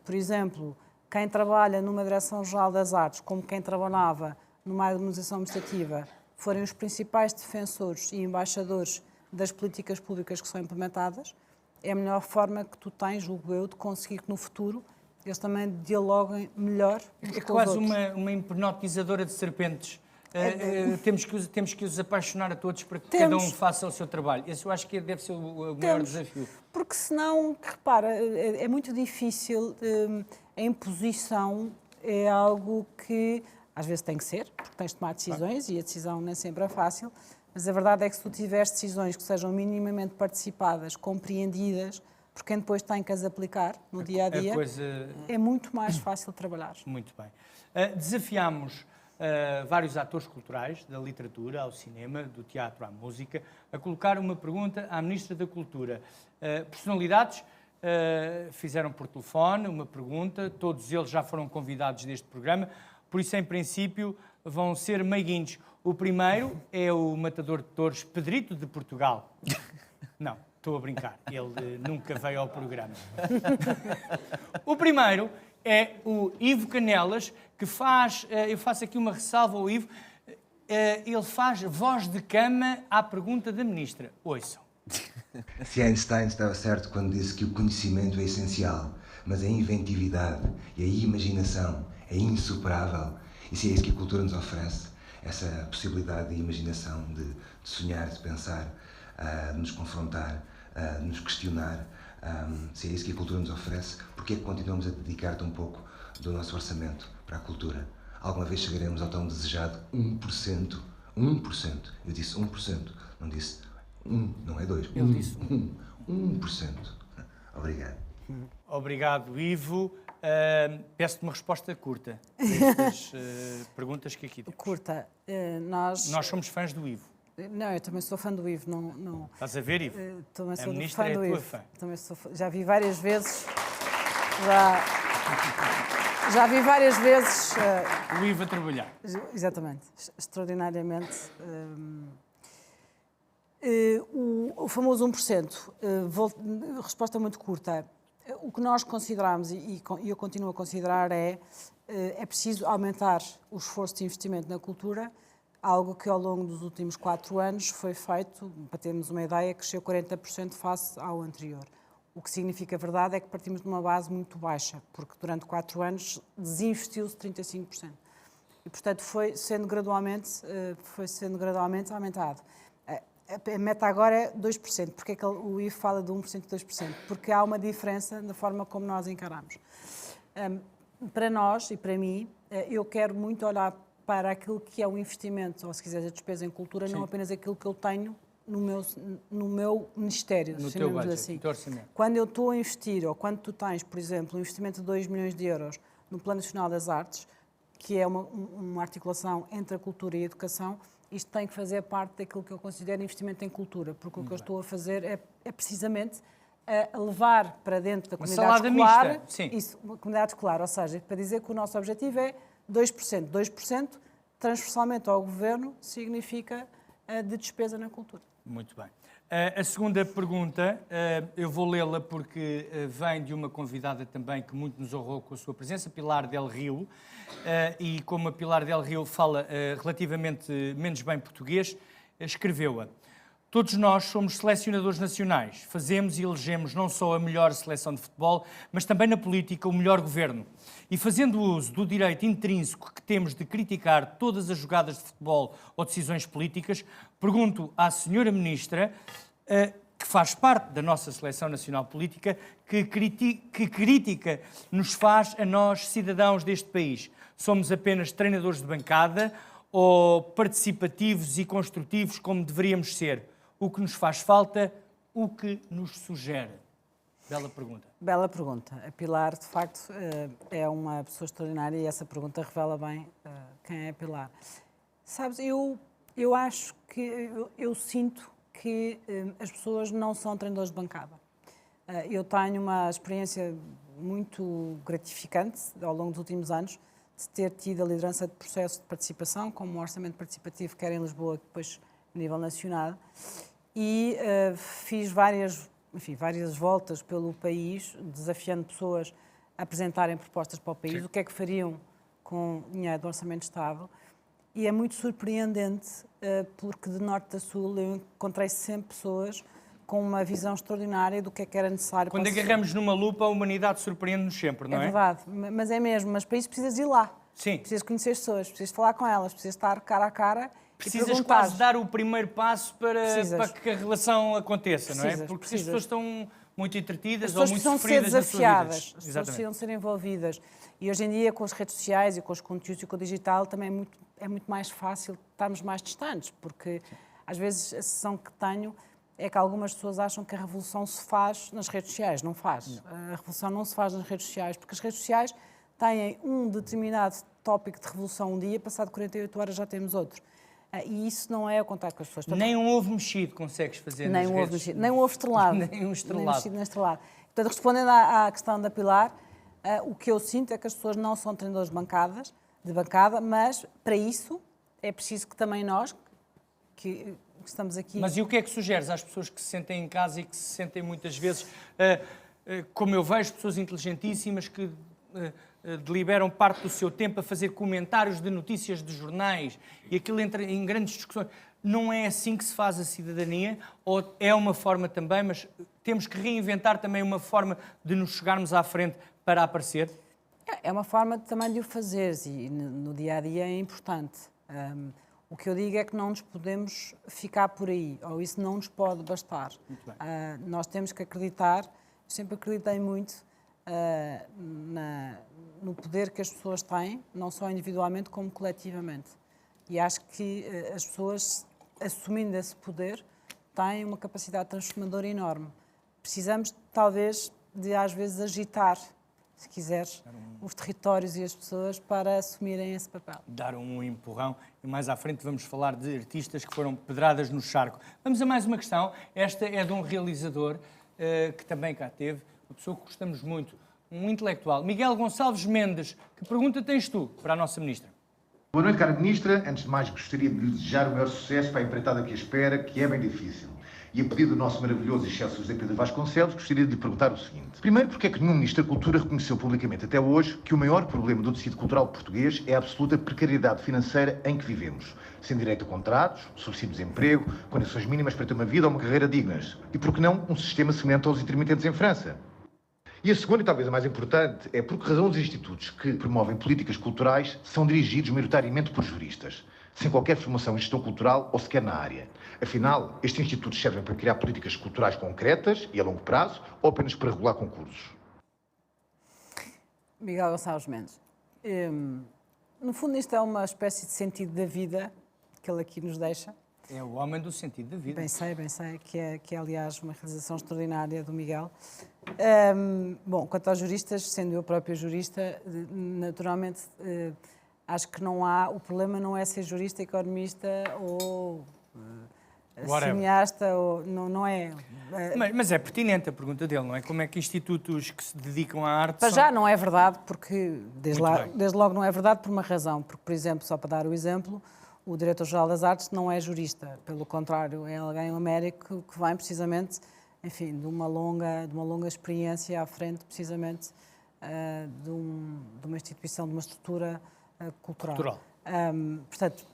por exemplo, quem trabalha numa Direção-Geral das Artes, como quem trabalhava numa administração administrativa, forem os principais defensores e embaixadores das políticas públicas que são implementadas, é a melhor forma que tu tens, julgo eu, de conseguir que no futuro eles também dialoguem melhor uns com os quase outros. uma hipnotizadora de serpentes. Temos que os apaixonar a todos para que cada um faça o seu trabalho. Esse eu acho que deve ser o maior desafio. Porque senão, repara, é muito difícil, a imposição é algo que às vezes tem que ser, porque tens de tomar decisões e a decisão nem sempre é fácil, mas a verdade é que se tu tiveres decisões que sejam minimamente participadas, compreendidas, por quem depois tem que as aplicar no dia-a-dia, é muito mais fácil trabalhar. Muito bem. Desafiámos vários atores culturais, da literatura ao cinema, do teatro à música, a colocar uma pergunta à Ministra da Cultura. Personalidades fizeram por telefone uma pergunta, todos eles já foram convidados neste programa, por isso, em princípio, vão ser meiguinhos. O primeiro é o matador de touros Pedrito de Portugal. Não, estou a brincar, ele nunca veio ao programa. O primeiro é o Ivo Canelas, que faz, eu faço aqui uma ressalva ao Ivo, ele faz voz de cama à pergunta da Ministra. Ouçam. Se Einstein estava certo quando disse que o conhecimento é essencial, mas a inventividade e a imaginação é insuperável, E se é isso que a cultura nos oferece, essa possibilidade de imaginação, de sonhar, de pensar, de nos confrontar, de nos questionar, se é isso que a cultura nos oferece, porque é que continuamos a dedicar tão pouco do nosso orçamento para a cultura? Alguma vez chegaremos ao tão desejado 1%. 1%. Eu disse 1%, não disse 1, não é 2. Ele disse 1%. Obrigado. Obrigado, Ivo. Peço-te uma resposta curta a estas perguntas que aqui temos. Curta. Nós somos fãs do Ivo. Não, eu também sou fã do Ivo. Não, Estás a ver, Ivo? também A sou ministra fã é do a tua Ivo. fã. Também já vi várias vezes. Já vi várias vezes. O Ivo a trabalhar. Exatamente. Extraordinariamente. O famoso 1%. Resposta muito curta. O que nós consideramos, e eu continuo a considerar, é preciso aumentar o esforço de investimento na cultura, algo que ao longo dos últimos 4 anos foi feito, para termos uma ideia, cresceu 40% face ao anterior. O que significa, a verdade, é que partimos de uma base muito baixa, porque durante 4 anos desinvestiu-se 35%. E, portanto, foi sendo gradualmente aumentado. A meta agora é 2%. Porquê é que o IVE fala de 1% e 2%? Porque há uma diferença na forma como nós encaramos. Para nós e para mim, eu quero muito olhar para aquilo que é o investimento, ou se quiseres a despesa em cultura, não apenas aquilo que eu tenho no meu ministério, No teu budget, assim. no teu orçamento. Quando eu estou a investir, ou quando tu tens, por exemplo, um investimento de 2 milhões de euros no Plano Nacional das Artes, que é uma articulação entre a cultura e a educação, isto tem que fazer parte daquilo que eu considero investimento em cultura, porque o que eu estou a fazer é precisamente a levar para dentro da comunidade escolar, isso, uma comunidade escolar, ou seja, para dizer que o nosso objetivo é 2%. 2% transversalmente ao Governo significa de despesa na cultura. Muito bem. A segunda pergunta, eu vou lê-la porque vem de uma convidada também que muito nos honrou com a sua presença, Pilar Del Rio, e como a Pilar Del Rio fala relativamente menos bem português, escreveu-a. Todos nós somos selecionadores nacionais, fazemos e elegemos não só a melhor seleção de futebol, mas também na política o melhor governo. E fazendo uso do direito intrínseco que temos de criticar todas as jogadas de futebol ou decisões políticas, pergunto à senhora Ministra, que faz parte da nossa seleção nacional política, que crítica nos faz a nós, cidadãos deste país? Somos apenas treinadores de bancada ou participativos e construtivos como deveríamos ser? O que nos faz falta, o que nos sugere? Bela pergunta. Bela pergunta. A Pilar, de facto, é uma pessoa extraordinária e essa pergunta revela bem quem é a Pilar. Sabes, eu acho que, eu sinto que as pessoas não são treinadores de bancada. Eu tenho uma experiência muito gratificante ao longo dos últimos anos de ter tido a liderança de processo de participação, como um orçamento participativo, quer em Lisboa, depois a nível nacional, e fiz várias voltas pelo país, desafiando pessoas a apresentarem propostas para o país, o que é que fariam com dinheiro do Orçamento de Estado. E é muito surpreendente, porque de norte a sul eu encontrei sempre pessoas com uma visão extraordinária do que é que era necessário. Quando agarramos numa lupa, a humanidade surpreende-nos sempre, não é? É verdade, mas é mesmo. Mas para isso precisas ir lá. Sim. Precisas conhecer as pessoas, precisas falar com elas, precisas estar cara a cara. Precisas quase dar o primeiro passo para que a relação aconteça, não é? Porque as pessoas estão muito entretidas ou muito sofridas nas suas vidas. As pessoas precisam ser envolvidas. E hoje em dia, com as redes sociais e com os conteúdos e com o digital, também é muito mais fácil estarmos mais distantes, porque às vezes a sensação que tenho é que algumas pessoas acham que a revolução se faz nas redes sociais. Não faz. Não. A revolução não se faz nas redes sociais, porque as redes sociais têm um determinado tópico de revolução um dia, passado 48 horas já temos outro. E isso não é o contato com as pessoas. Nem um ovo mexido consegues fazer nas redes. Mexido, nem um ovo estrelado. Nem um estrelado. Nem mexido, nem estrelado. Portanto, respondendo à questão da Pilar, o que eu sinto é que as pessoas não são treinadores de bancada, mas para isso é preciso que também nós, que estamos aqui... Mas e o que é que sugeres às pessoas que se sentem em casa e que se sentem muitas vezes, como eu vejo, pessoas inteligentíssimas que deliberam parte do seu tempo a fazer comentários de notícias de jornais e aquilo entra em grandes discussões. Não é assim que se faz a cidadania, ou é uma forma também, mas temos que reinventar também uma forma de nos chegarmos à frente para aparecer? É uma forma também de o fazeres e no dia-a-dia é importante. O que eu digo é que não nos podemos ficar por aí, ou isso não nos pode bastar. Nós temos que acreditar, eu sempre acreditei muito no poder que as pessoas têm, não só individualmente como coletivamente. E acho que as pessoas, assumindo esse poder, têm uma capacidade transformadora enorme. Precisamos, talvez, de às vezes agitar, se quiseres, os territórios e as pessoas para assumirem esse papel. Dar um empurrão e mais à frente vamos falar de artistas que foram pedradas no charco. Vamos a mais uma questão. Esta é de um realizador que também cá teve, uma pessoa que gostamos muito, um intelectual, Miguel Gonçalves Mendes. Que pergunta tens tu para a nossa Ministra? Boa noite, cara Ministra. Antes de mais, gostaria de lhe desejar o maior sucesso para a empreitada que a espera, que é bem difícil. E a pedido do nosso maravilhoso e excelso José Pedro Vasconcelos, gostaria de lhe perguntar o seguinte. Primeiro, porque é que nenhum Ministro da Cultura reconheceu publicamente até hoje que o maior problema do tecido cultural português é a absoluta precariedade financeira em que vivemos, sem direito a contratos, subsídios de emprego, condições mínimas para ter uma vida ou uma carreira dignas? E por que não um sistema semelhante aos intermitentes em França? E a segunda, e talvez a mais importante, é por que razão os institutos que promovem políticas culturais são dirigidos maioritariamente por juristas, sem qualquer formação em gestão cultural ou sequer na área. Afinal, estes institutos servem para criar políticas culturais concretas e a longo prazo ou apenas para regular concursos? Miguel Gonçalves Mendes, no fundo isto é uma espécie de sentido da vida que ele aqui nos deixa. É o homem do sentido da vida. Bem sei, que é aliás uma realização extraordinária do Miguel. Bom, quanto aos juristas, sendo eu própria jurista, naturalmente acho que não há, o problema não é ser jurista, economista ou cineasta, ou, não é. Mas é pertinente a pergunta dele, não é? Como é que institutos que se dedicam à arte Para já não é verdade, porque desde logo não é verdade por uma razão. Porque, por exemplo, só para dar o exemplo, o Diretor-Geral das Artes não é jurista. Pelo contrário, é alguém, um médico que vem precisamente, enfim, de uma longa experiência à frente, precisamente, de uma instituição, de uma estrutura cultural. Portanto,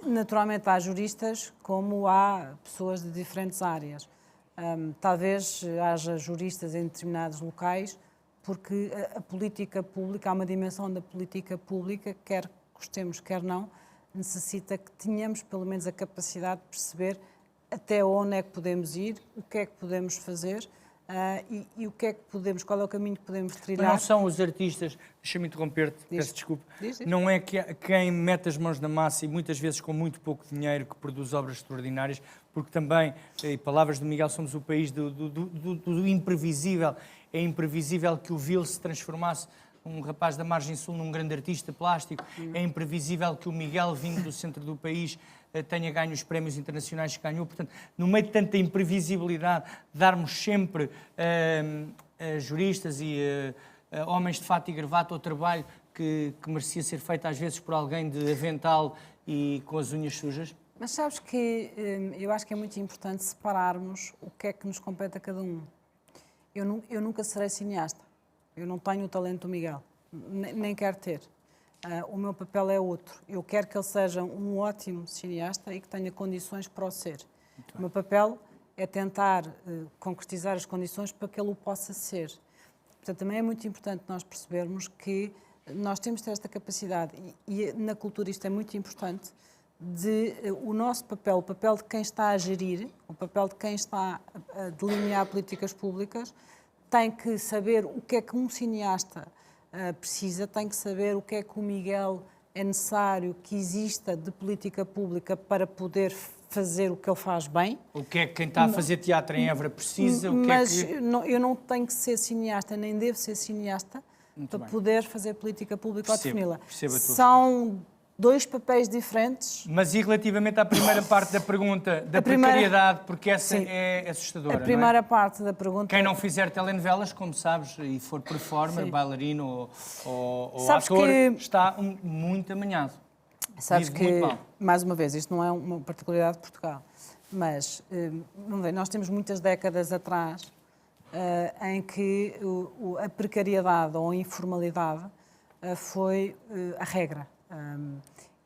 naturalmente há juristas como há pessoas de diferentes áreas. Talvez haja juristas em determinados locais, porque a política pública, há uma dimensão da política pública, quer gostemos, quer não, necessita que tenhamos pelo menos a capacidade de perceber até onde é que podemos ir, o que é que podemos fazer e o que é que podemos, qual é o caminho que podemos trilhar. Mas não são os artistas, deixa-me interromper-te, peço desculpa, não é que quem mete as mãos na massa e muitas vezes com muito pouco dinheiro que produz obras extraordinárias, porque também, palavras do Miguel, somos o país do imprevisível. É imprevisível que o Vil se transformasse um rapaz da margem sul num grande artista plástico. É imprevisível que o Miguel, vindo do centro do país, tenha ganho os prémios internacionais que ganhou. Portanto, no meio de tanta imprevisibilidade, darmos sempre juristas e homens de fato e gravata ao trabalho que merecia ser feito às vezes por alguém de avental e com as unhas sujas? Mas sabes que eu acho que é muito importante separarmos o que é que nos compete a cada um. Eu nunca serei cineasta. Eu não tenho o talento do Miguel, nem quero ter. O meu papel é outro. Eu quero que ele seja um ótimo cineasta e que tenha condições para o ser. O meu papel é tentar concretizar as condições para que ele o possa ser. Portanto, também é muito importante nós percebermos que nós temos de ter esta capacidade, e na cultura isto é muito importante, de o nosso papel, o papel de quem está a gerir, o papel de quem está a delinear políticas públicas, tem que saber o que é que um cineasta precisa, tem que saber o que é que o Miguel é necessário que exista de política pública para poder fazer o que ele faz bem. O que é que quem está a fazer teatro em Évora precisa? Eu não tenho que ser cineasta, nem devo ser cineasta, para poder fazer política pública ou defini-la. São dois papéis diferentes. Mas e relativamente à primeira parte da pergunta, da precariedade, porque essa é assustadora, a primeira parte da pergunta... Quem não fizer telenovelas, como sabes, e for performer, bailarino ou ator, está muito amanhado. Sabes que, mais uma vez, isto não é uma particularidade de Portugal, mas nós temos muitas décadas atrás em que a precariedade ou a informalidade foi a regra.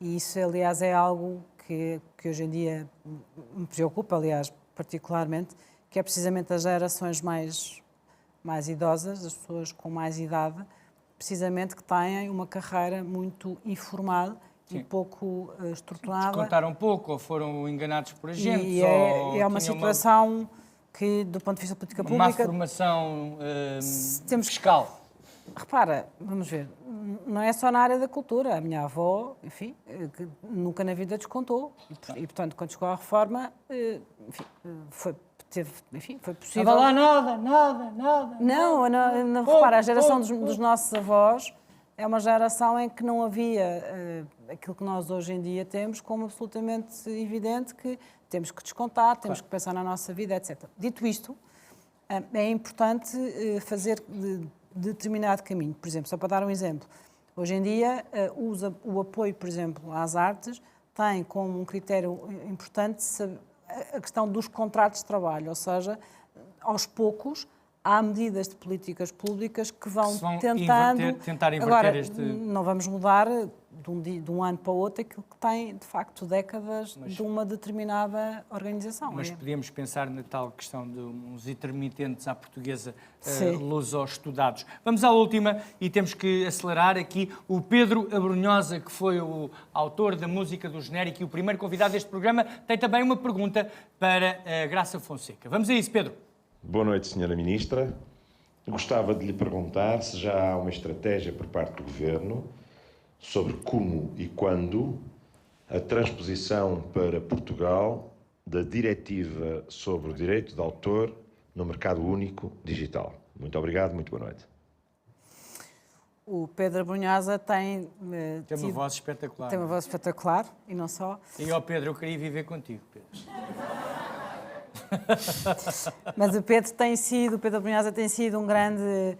E isso, aliás, é algo que hoje em dia me preocupa, aliás, particularmente, que é precisamente as gerações mais idosas, as pessoas com mais idade, precisamente que têm uma carreira muito informal e pouco estruturada. Contaram pouco ou foram enganados por agentes? E ou é uma tinham situação que, do ponto de vista da política uma má pública... formação temos fiscal. Repara, vamos ver, não é só na área da cultura. A minha avó, enfim, que nunca na vida descontou. E, portanto, quando chegou à reforma, enfim, foi possível... Estava lá nada. Não, repara, a geração dos nossos avós é uma geração em que não havia aquilo que nós hoje em dia temos como absolutamente evidente, que temos que descontar, temos que pensar na nossa vida, etc. Dito isto, é importante fazer determinado caminho. Por exemplo, só para dar um exemplo, hoje em dia o apoio, por exemplo, às artes tem como um critério importante a questão dos contratos de trabalho, ou seja, aos poucos há medidas de políticas públicas que vão tentar inverter agora, não vamos mudar de um ano para o outro aquilo que tem, de facto, décadas de uma determinada organização. Mas podíamos pensar na tal questão de uns intermitentes à portuguesa, luso-estudados. Vamos à última e temos que acelerar aqui. O Pedro Abrunhosa, que foi o autor da música do genérico e o primeiro convidado deste programa, tem também uma pergunta para a Graça Fonseca. Vamos a isso, Pedro. Boa noite, Sra. Ministra. Gostava de lhe perguntar se já há uma estratégia por parte do Governo sobre como e quando a transposição para Portugal da Diretiva sobre o Direito de Autor no Mercado Único Digital. Muito obrigado, muito boa noite. O Pedro Abrunhosa tem uma voz espetacular. Tem uma voz espetacular, e não só. E, Pedro, eu queria viver contigo, Pedro. Mas o Pedro Abrunhosa tem sido um grande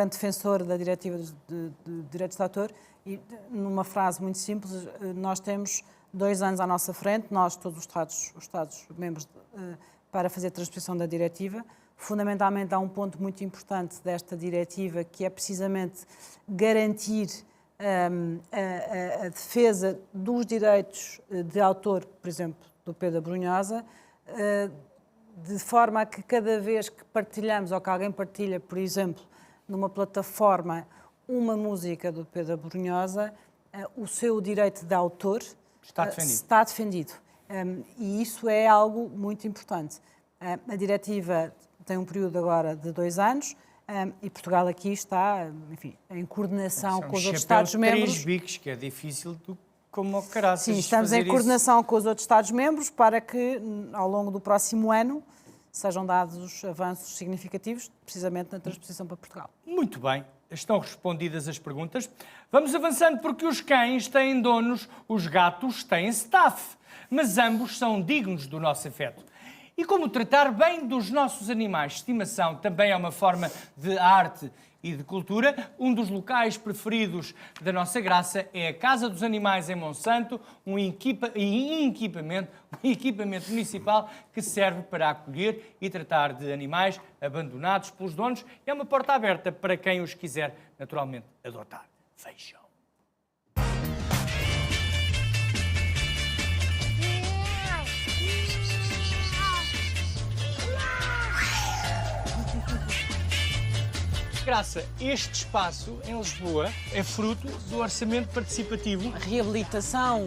defensor da diretiva de direitos de autor e, numa frase muito simples, nós temos 2 anos à nossa frente, nós, todos os Estados-membros, para fazer a transposição da diretiva. Fundamentalmente, há um ponto muito importante desta diretiva, que é precisamente garantir a defesa dos direitos de autor, por exemplo, do Pedro Abrunhosa, de forma a que cada vez que partilhamos ou que alguém partilha, por exemplo, numa plataforma, uma música do Pedro Abrunhosa, o seu direito de autor está defendido. E isso é algo muito importante. A diretiva tem um período agora de 2 anos e Portugal aqui está, enfim, em coordenação com os outros Estados-membros. 3 bicos, que é difícil como o caraças. Sim, estamos em coordenação com os outros Estados-membros para que, ao longo do próximo ano, sejam dados avanços significativos, precisamente na transposição para Portugal. Muito bem, estão respondidas as perguntas. Vamos avançando, porque os cães têm donos, os gatos têm staff, mas ambos são dignos do nosso afeto. E como tratar bem dos nossos animais de estimação também é uma forma de arte e de cultura. Um dos locais preferidos da nossa Graça é a Casa dos Animais em Monsanto, um equipamento municipal que serve para acolher e tratar de animais abandonados pelos donos. É uma porta aberta para quem os quiser, naturalmente, adotar. Vejam. Graça, este espaço em Lisboa é fruto do orçamento participativo. A reabilitação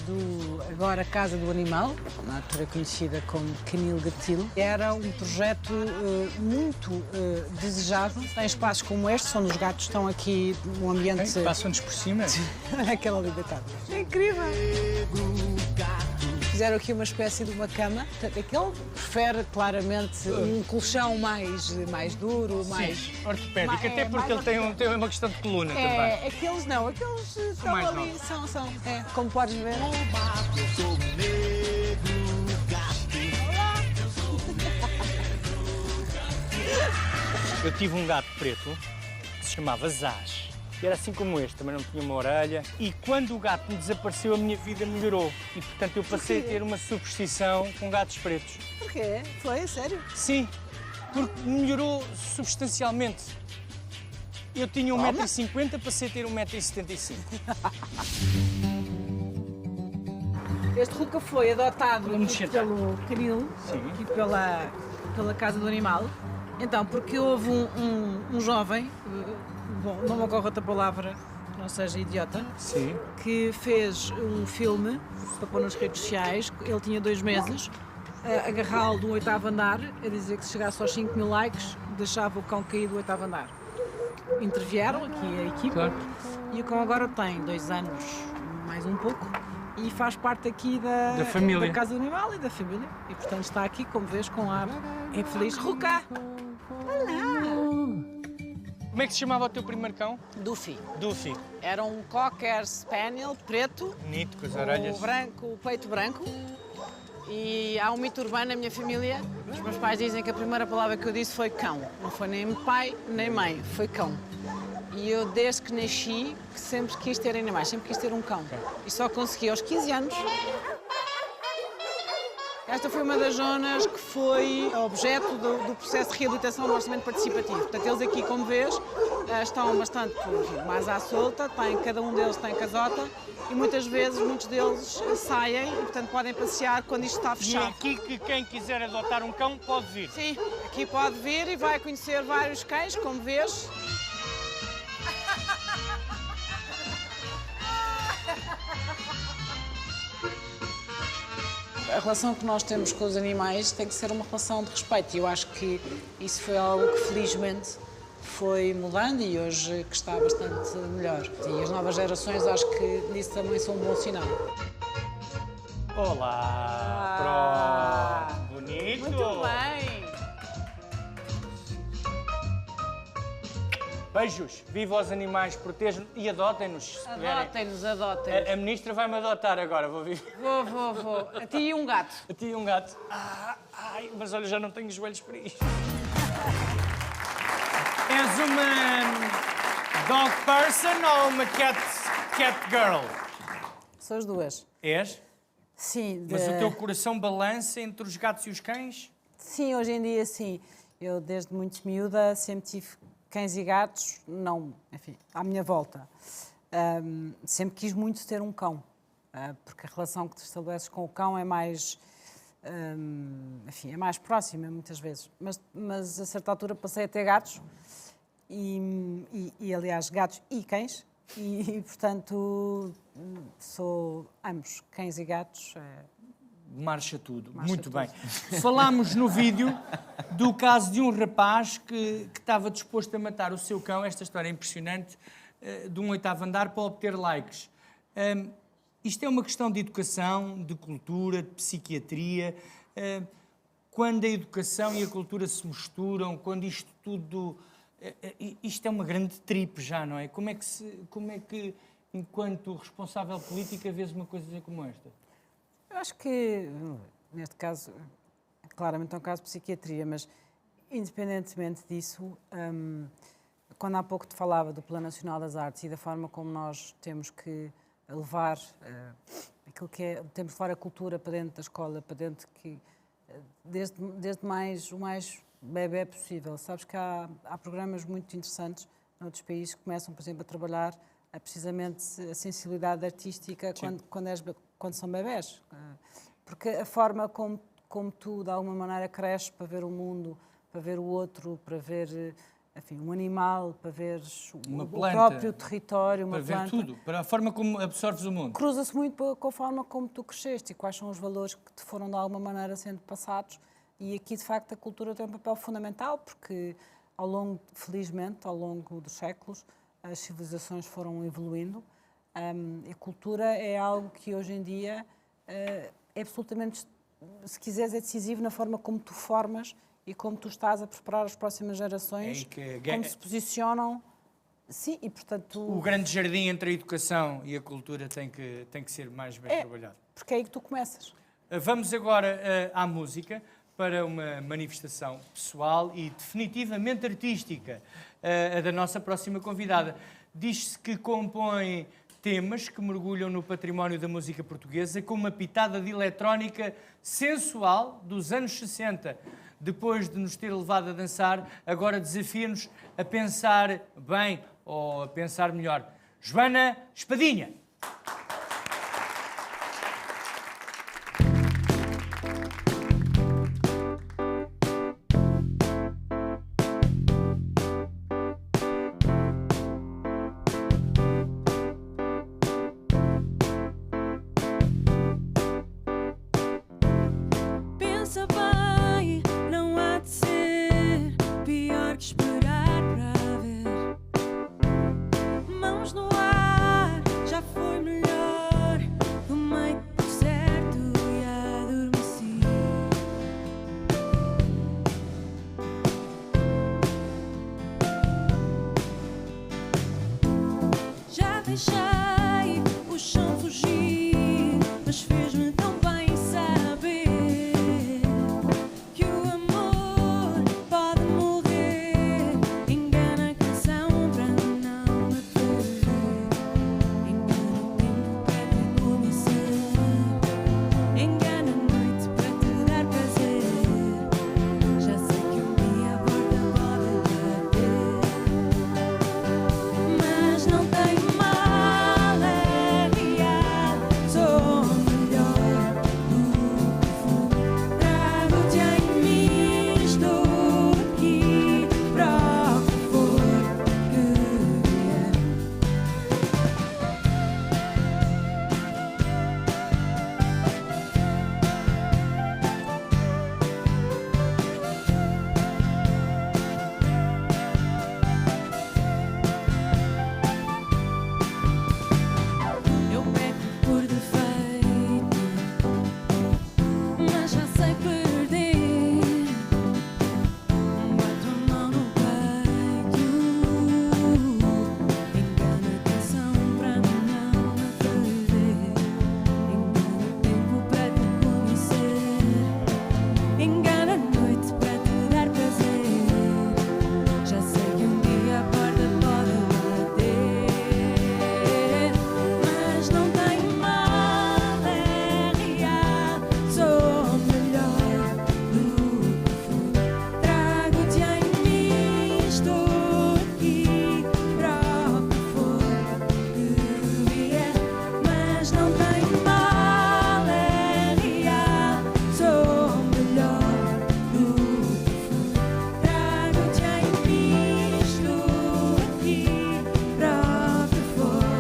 do agora Casa do Animal, na altura conhecida como Canil Gatil, era um projeto muito desejado. Tem espaços como este, onde os gatos estão aqui num ambiente... Passam-nos por cima. Olha aquela liberdade. É incrível. Fizeram aqui uma espécie de uma cama. Portanto, aquele prefere claramente um colchão mais duro, mais ortopédico, até porque ele tem uma questão de coluna também. Aqueles não, aqueles estão mais ali, são, como podes ver. Eu tive um gato preto que se chamava Zaz. E era assim como este, também não tinha uma orelha. E quando o gato me desapareceu, a minha vida melhorou. E, portanto, eu passei a ter uma superstição com gatos pretos. Porquê? Foi? Sério? Sim, porque melhorou substancialmente. Eu tinha 1,50 m, passei a ter 1,75 m. Este Ruca foi adotado pelo Canil e pela Casa do Animal. Então, porque houve um jovem, bom, não me ocorre outra palavra, não seja idiota, Sim. que fez um filme para pôr nas redes sociais. Ele tinha 2 meses, a agarrá-lo do 8º andar, a dizer que se chegasse aos 5.000 likes, deixava o cão cair do 8º andar. Intervieram aqui a equipa, Claro. e o cão agora tem 2 anos, mais um pouco, e faz parte aqui Da família. da Casa do Animal e da família. E portanto está aqui, como vês, com ar feliz. Ruca! Como é que se chamava o teu primeiro cão? Duffy. Duffy. Era um Cocker Spaniel preto, Bonito, com as o orelhas. branco, o peito branco. E há um mito urbano na minha família. Os meus pais dizem que a primeira palavra que eu disse foi cão. Não foi nem pai nem mãe, foi cão. E eu, desde que nasci, que sempre quis ter animais, sempre quis ter um cão. E só consegui aos 15 anos. Esta foi uma das zonas que foi objeto do processo de reabilitação do orçamento participativo. Portanto, eles aqui, como vês, estão bastante mais à solta, cada um deles tem casota e muitas vezes muitos deles saem e, portanto, podem passear quando isto está E é fechado. aqui que quem quiser adotar um cão pode vir. Sim, aqui pode vir e vai conhecer vários cães, como vês. A relação que nós temos com os animais tem que ser uma relação de respeito e eu acho que isso foi algo que felizmente foi mudando e hoje que está bastante melhor. E as novas gerações acho que nisso também são um bom sinal. Olá! Pronto! Bonito! Muito bem! Beijos! Viva os animais, protejam e adotem-nos. se puderem. Adotem-nos, adotem-nos. A ministra vai-me adotar agora, vou vir. Vou. A ti e um gato. A ti e um gato. Ai, mas olha, já não tenho joelhos para isto. És uma dog person ou uma cat girl? São as duas. És? Sim. Mas o teu coração balança entre os gatos e os cães? Sim, hoje em dia sim. Eu, desde muito miúda, sempre tive cães e gatos, não, enfim, à minha volta. Sempre quis muito ter um cão, porque a relação que tu estabeleces com o cão é mais, enfim, é mais próxima muitas vezes. Mas a certa altura passei a ter gatos, e aliás, gatos e cães, e portanto, sou ambos, cães e gatos. Marcha tudo. Marcha Muito tudo. bem. Falámos no vídeo do caso de um rapaz que estava disposto a matar o seu cão. Esta história é impressionante, de um 8º andar para obter likes. Isto é uma questão de educação, de cultura, de psiquiatria. Quando a educação e a cultura se misturam, quando isto tudo... Isto é uma grande trip já, não é? Como é que enquanto responsável política, vês uma coisa como esta? Eu acho que, neste caso, claramente é um caso de psiquiatria, mas independentemente disso, quando há pouco te falava do Plano Nacional das Artes e da forma como nós temos que levar aquilo que é, temos de levar a cultura para dentro da escola, para dentro que, desde o mais bebé possível. Sabes que há programas muito interessantes noutros países que começam, por exemplo, a trabalhar precisamente a sensibilidade artística quando são bebés. Porque a forma como tu, de alguma maneira, cresces para ver o mundo, para ver o outro, para ver, enfim, um animal, para ver o próprio território, uma planta. Para ver tudo, para a forma como absorves o mundo. Cruza-se muito com a forma como tu cresceste e quais são os valores que te foram, de alguma maneira, sendo passados. E aqui, de facto, a cultura tem um papel fundamental, porque, felizmente, ao longo dos séculos, as civilizações foram evoluindo. A cultura é algo que hoje em dia é absolutamente, se quiseres, é decisivo na forma como tu formas e como tu estás a preparar as próximas gerações, como se posicionam. Sim, e portanto... O grande jardim entre a educação e a cultura tem que ser mais bem trabalhado. Porque é aí que tu começas. Vamos agora à música, para uma manifestação pessoal e definitivamente artística, a da nossa próxima convidada. Diz-se que compõe temas que mergulham no património da música portuguesa com uma pitada de eletrónica sensual dos anos 60. Depois de nos ter levado a dançar, agora desafia-nos a pensar bem ou a pensar melhor. Joana Espadinha. bem, não há de ser pior que esperar para ver. Mãos no ar, já foi melhor. Tomei por certo e adormeci. Já deixei o chão fugir, mas fez-me tão bem saber que o amor pode morrer. Engana a canção para não me perder. Engana o tempo para te conhecer. Engana a noite para te dar prazer. Já sei que um dia a porta pode bater, mas não tem mal, é real. Sou melhor do que fui. Trago-te em mim, estou aqui para o que for que vier. Eu peco por defeito, mas já sei perder. Bato a mão no peito. Engana a canção para não me perder. Engana o tempo para te conhecer. Engana a noite para te dar prazer. Já sei que um dia a porta pode bater, mas não tem mal, é real. Sou melhor do que fui. Trago-te em mim, estou aqui para o que for que vier. Mas não tem mal, é real. Sou melhor do que fui. Trago-te em mim, estou aqui para o que for que vier.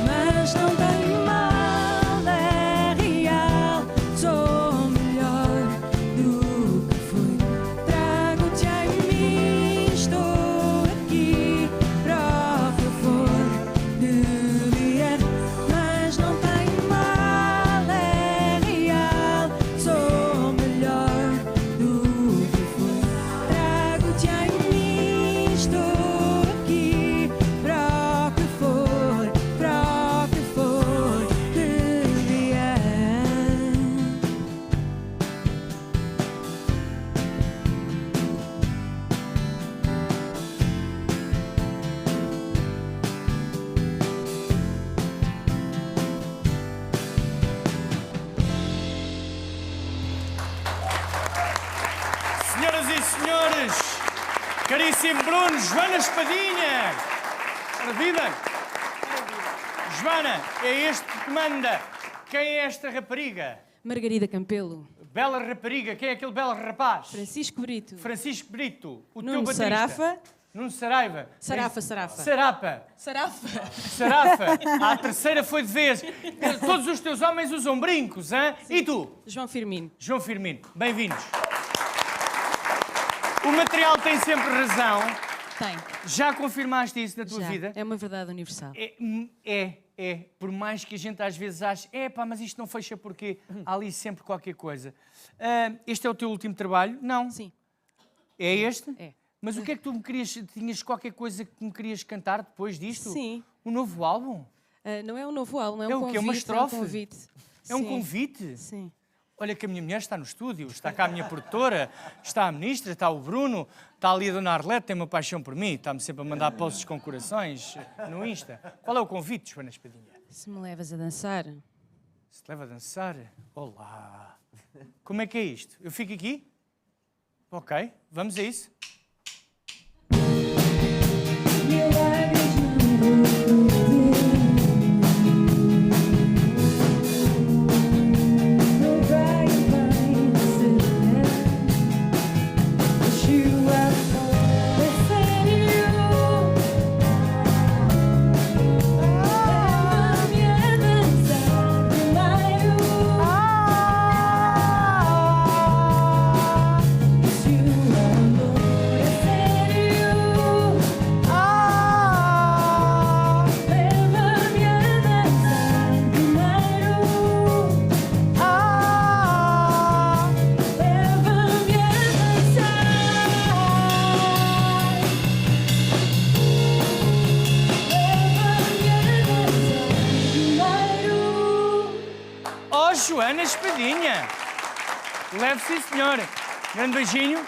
Mas não tem mal, é real. Sou melhor do que fui. Trago-te em mim, estou aqui para o que for que vier. Mas não tem mal, é real. Sou melhor do que fui. Trago-te em mim, estou aqui para o que for que vier. Senhoras e senhores, caríssimo Bruno, Joana Espadinha. Ora, viva! Joana, é este que manda. Quem é esta rapariga? Margarida Campelo. Bela rapariga, quem é aquele belo rapaz? Francisco Brito. Francisco Brito, o Nuno teu baterista. Sarafa. Nuno Saraiva. Sarafa. Sarapa. Sarafa. Sarafa. A terceira foi de vez. Todos os teus homens usam brincos, hein? E tu? João Firmino. João Firmino. Bem-vindos. O material tem sempre razão. Tem. Já confirmaste isso na tua Já. vida? É uma verdade universal. É. Por mais que a gente às vezes ache, mas isto não fecha porque há ali sempre qualquer coisa. Este é o teu último trabalho? Não. Sim. É este? É. Mas o que é que tu me querias... Tinhas qualquer coisa que me querias cantar depois disto? Sim. Um novo álbum? Não é um novo álbum, é um É o convite. quê? Uma estrofe? É um convite. É um Sim. convite? Sim. Olha que a minha mulher está no estúdio, está cá a minha produtora, está a ministra, está o Bruno, está ali a dona Arlete, tem uma paixão por mim, está-me sempre a mandar posts com corações no Insta. Qual é o convite, Joana Espadinha? Se me levas a dançar, Se te leva a dançar? Olá! Como é que é isto? Eu fico aqui? Ok, vamos a isso. Oh, Joana Espadinha! Leve, sim, senhor. Grande beijinho.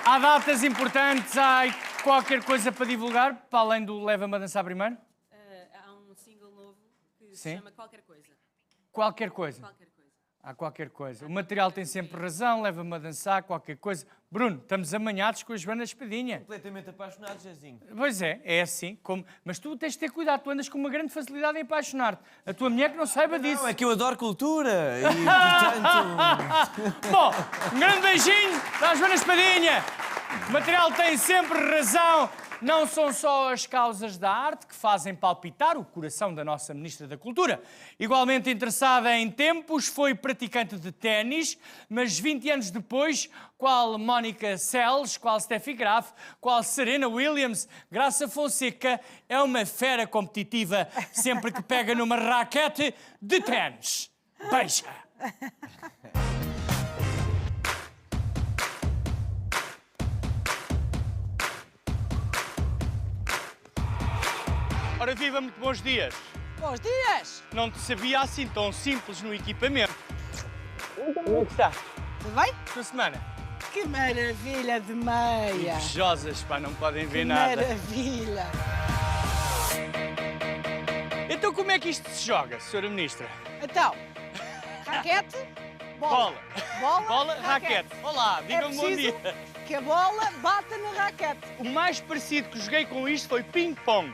Há datas importantes, há qualquer coisa para divulgar, para além do Leva-me a dançar primeiro? há um single novo que Sim. se chama Qualquer Coisa. Qualquer coisa. Qualquer coisa. Há qualquer coisa. O material tem sempre razão, leva-me a dançar, qualquer coisa. Bruno, estamos amanhados com a Joana Espadinha. Completamente apaixonado, Zezinho. Pois é assim. Mas tu tens de ter cuidado, tu andas com uma grande facilidade em apaixonar-te. A tua mulher que não saiba disso. Não, é que eu adoro cultura e, portanto... Bom, um grande beijinho da Joana Espadinha. O material tem sempre razão. Não são só as causas da arte que fazem palpitar o coração da nossa Ministra da Cultura. Igualmente interessada em tempos, foi praticante de ténis, mas 20 anos depois, qual Mónica Seles, qual Steffi Graf, qual Serena Williams, Graça Fonseca, é uma fera competitiva sempre que pega numa raquete de ténis. Beija! Ora viva, muito bons dias. Bons dias! Não te sabia assim tão simples no equipamento. Como é que está? Tudo bem? Tua semana? Que maravilha de meia! Invejosas, pá, não podem ver Que nada. maravilha! Então como é que isto se joga, Sra. Ministra? Então, raquete, bola. Bola, raquete. Olá, digam-me bom dia. Que a bola bata na raquete. O mais parecido que joguei com isto foi ping-pong.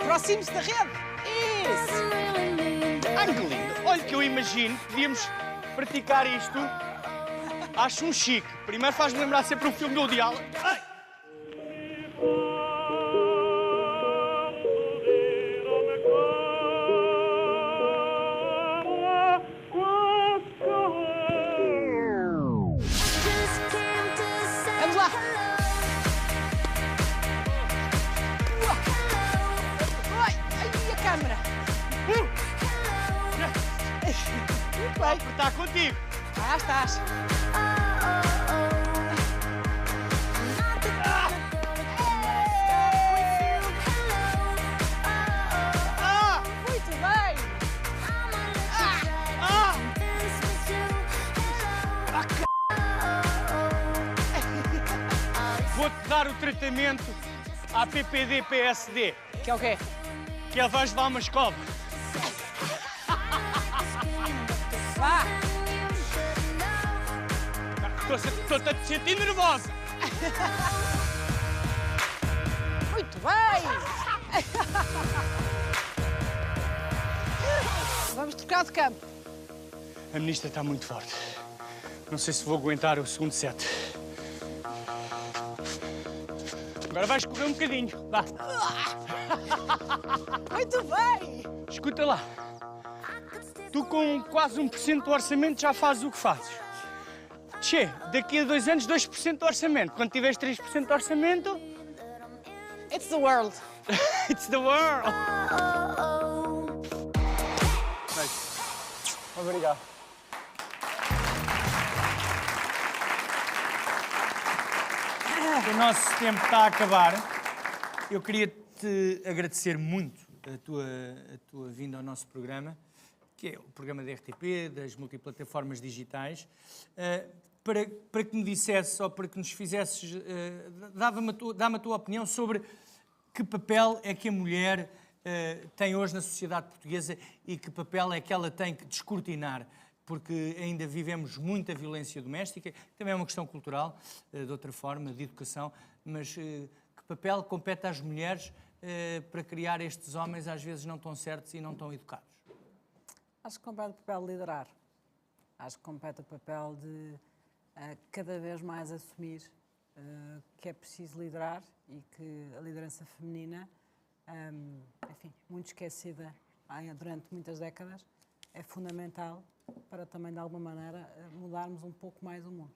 Aproxime-se da rede. Isso! Ai, que lindo. Olha que eu imagino que podíamos praticar isto. Acho um chique. Primeiro faz-me lembrar sempre um filme do Woody Allen. Ai. Vamos lá. Oi, aí a câmara. Muito bem. Está contigo. Ah, estás. Ah! Muito bem. Ah! Vou-te dar o tratamento à PPD-PSD, Que é o quê? que é vais levar uma escova. Vá. Estou-te a te sentir nervosa. Muito bem. Vamos trocar de campo. A ministra está muito forte. Não sei se vou aguentar o segundo set. Agora vais correr um bocadinho. Vá. Muito bem. Escuta lá. Tu com quase 1% do orçamento já fazes o que fazes. Che, daqui a 2 anos 2% do orçamento. Quando tiveres 3% do orçamento... It's the world. It's the world. Obrigado. O nosso tempo está a acabar. Eu queria-te agradecer muito a tua vinda ao nosso programa, que é o programa da RTP, das multiplataformas digitais, para que me dissesse, ou para que nos fizesses, dá-me a tua opinião sobre que papel é que a mulher tem hoje na sociedade portuguesa e que papel é que ela tem que descortinar, porque ainda vivemos muita violência doméstica, também é uma questão cultural, de outra forma, de educação, mas que papel compete às mulheres para criar estes homens às vezes não tão certos e não tão educados? Acho que compete o papel de liderar. Acho que compete o papel de cada vez mais assumir que é preciso liderar e que a liderança feminina, enfim, muito esquecida durante muitas décadas, é fundamental para também, de alguma maneira, mudarmos um pouco mais o mundo.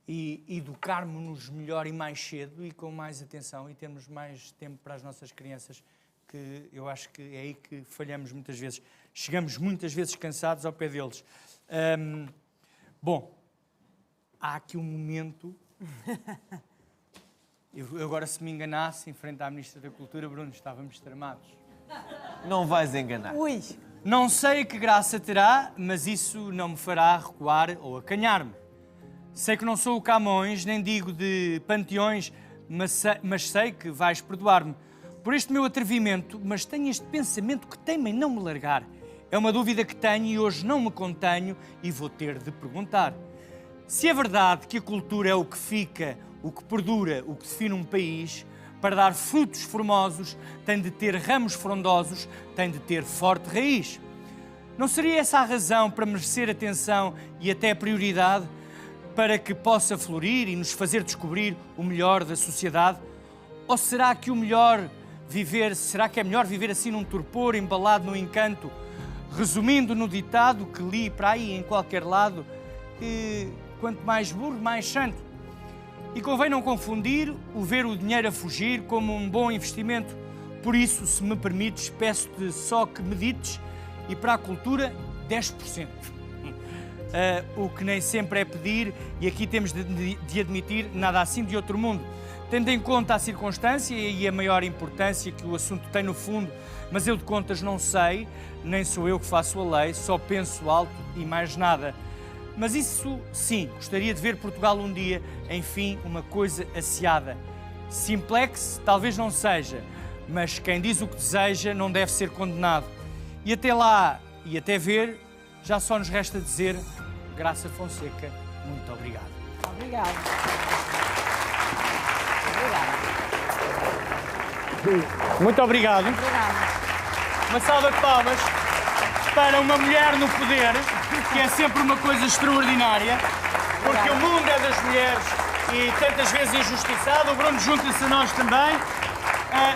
E educarmos-nos melhor e mais cedo e com mais atenção e termos mais tempo para as nossas crianças, que eu acho que é aí que falhamos muitas vezes. Chegamos muitas vezes cansados ao pé deles. Bom, há aqui um momento... Eu agora, se me enganasse, em frente à Ministra da Cultura, Bruno, estávamos tramados. Não vais enganar. Ui! Não sei que graça terá, mas isso não me fará recuar ou acanhar-me. Sei que não sou o Camões, nem digo de panteões, mas sei que vais perdoar-me por este meu atrevimento, mas tenho este pensamento que teima em não me largar. É uma dúvida que tenho e hoje não me contenho e vou ter de perguntar. Se é verdade que a cultura é o que fica, o que perdura, o que define um país, para dar frutos formosos, tem de ter ramos frondosos, tem de ter forte raiz. Não seria essa a razão para merecer atenção e até prioridade, para que possa florir e nos fazer descobrir o melhor da sociedade? Ou será que é melhor viver assim num torpor, embalado no encanto, resumindo no ditado que li para aí em qualquer lado, que quanto mais burro, mais santo? E convém não confundir o ver o dinheiro a fugir como um bom investimento. Por isso, se me permites, peço-te só que medites e para a cultura 10%. O que nem sempre é pedir, e aqui temos de admitir, nada assim de outro mundo. Tendo em conta a circunstância e a maior importância que o assunto tem no fundo, mas eu de contas não sei, nem sou eu que faço a lei, só penso alto e mais nada. Mas isso, sim, gostaria de ver Portugal um dia, enfim, uma coisa asseada. Simplex talvez não seja, mas quem diz o que deseja não deve ser condenado. E até lá, e até ver, já só nos resta dizer, Graça Fonseca, muito obrigado. Obrigada. Muito obrigado. Uma salva de palmas para uma mulher no poder, que é sempre uma coisa extraordinária, porque o mundo é das mulheres e tantas vezes injustiçado. O Bruno junta-se a nós também.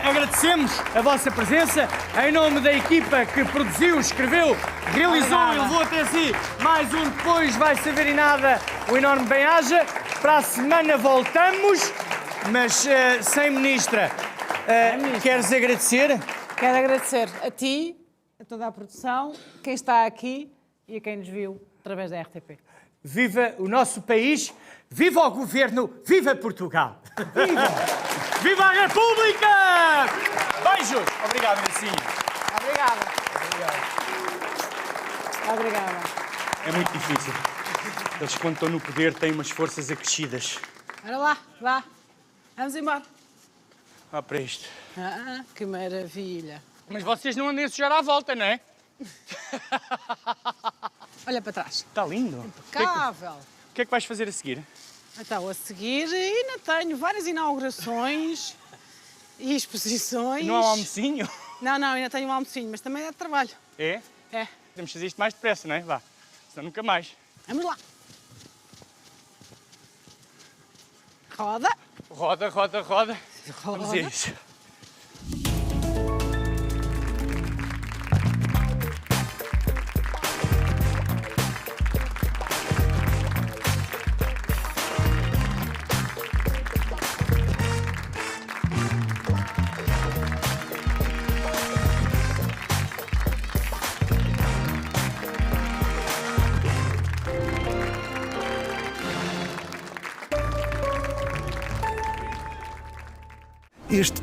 Agradecemos a vossa presença em nome da equipa que produziu, escreveu, realizou e levou até si mais um Depois Vai Saber e Nada, o enorme bem-aja. Para a semana voltamos, mas sem ministra. Queres agradecer? Quero agradecer a ti, a toda a produção, quem está aqui e a quem nos viu através da RTP. Viva o nosso país, viva o governo, viva Portugal! Viva! Viva a República! Beijos! Obrigado, Gracinha. Obrigada. Obrigada. É muito difícil. Eles, quando estão no poder, têm umas forças acrescidas. Bora lá, vá. Vamos embora. Vá para isto. Que maravilha. Mas vocês não andem a sujar à volta, não é? Olha para trás. Está lindo. Impecável. O que é que vais fazer a seguir? Então, a seguir, ainda tenho várias inaugurações e exposições. Não há um almocinho? Não, ainda tenho um almocinho, mas também é de trabalho. É? É. Podemos fazer isto mais depressa, não é? Vá. Senão nunca mais. Vamos lá. Roda. Roda, roda, roda. Vamos a isso. Este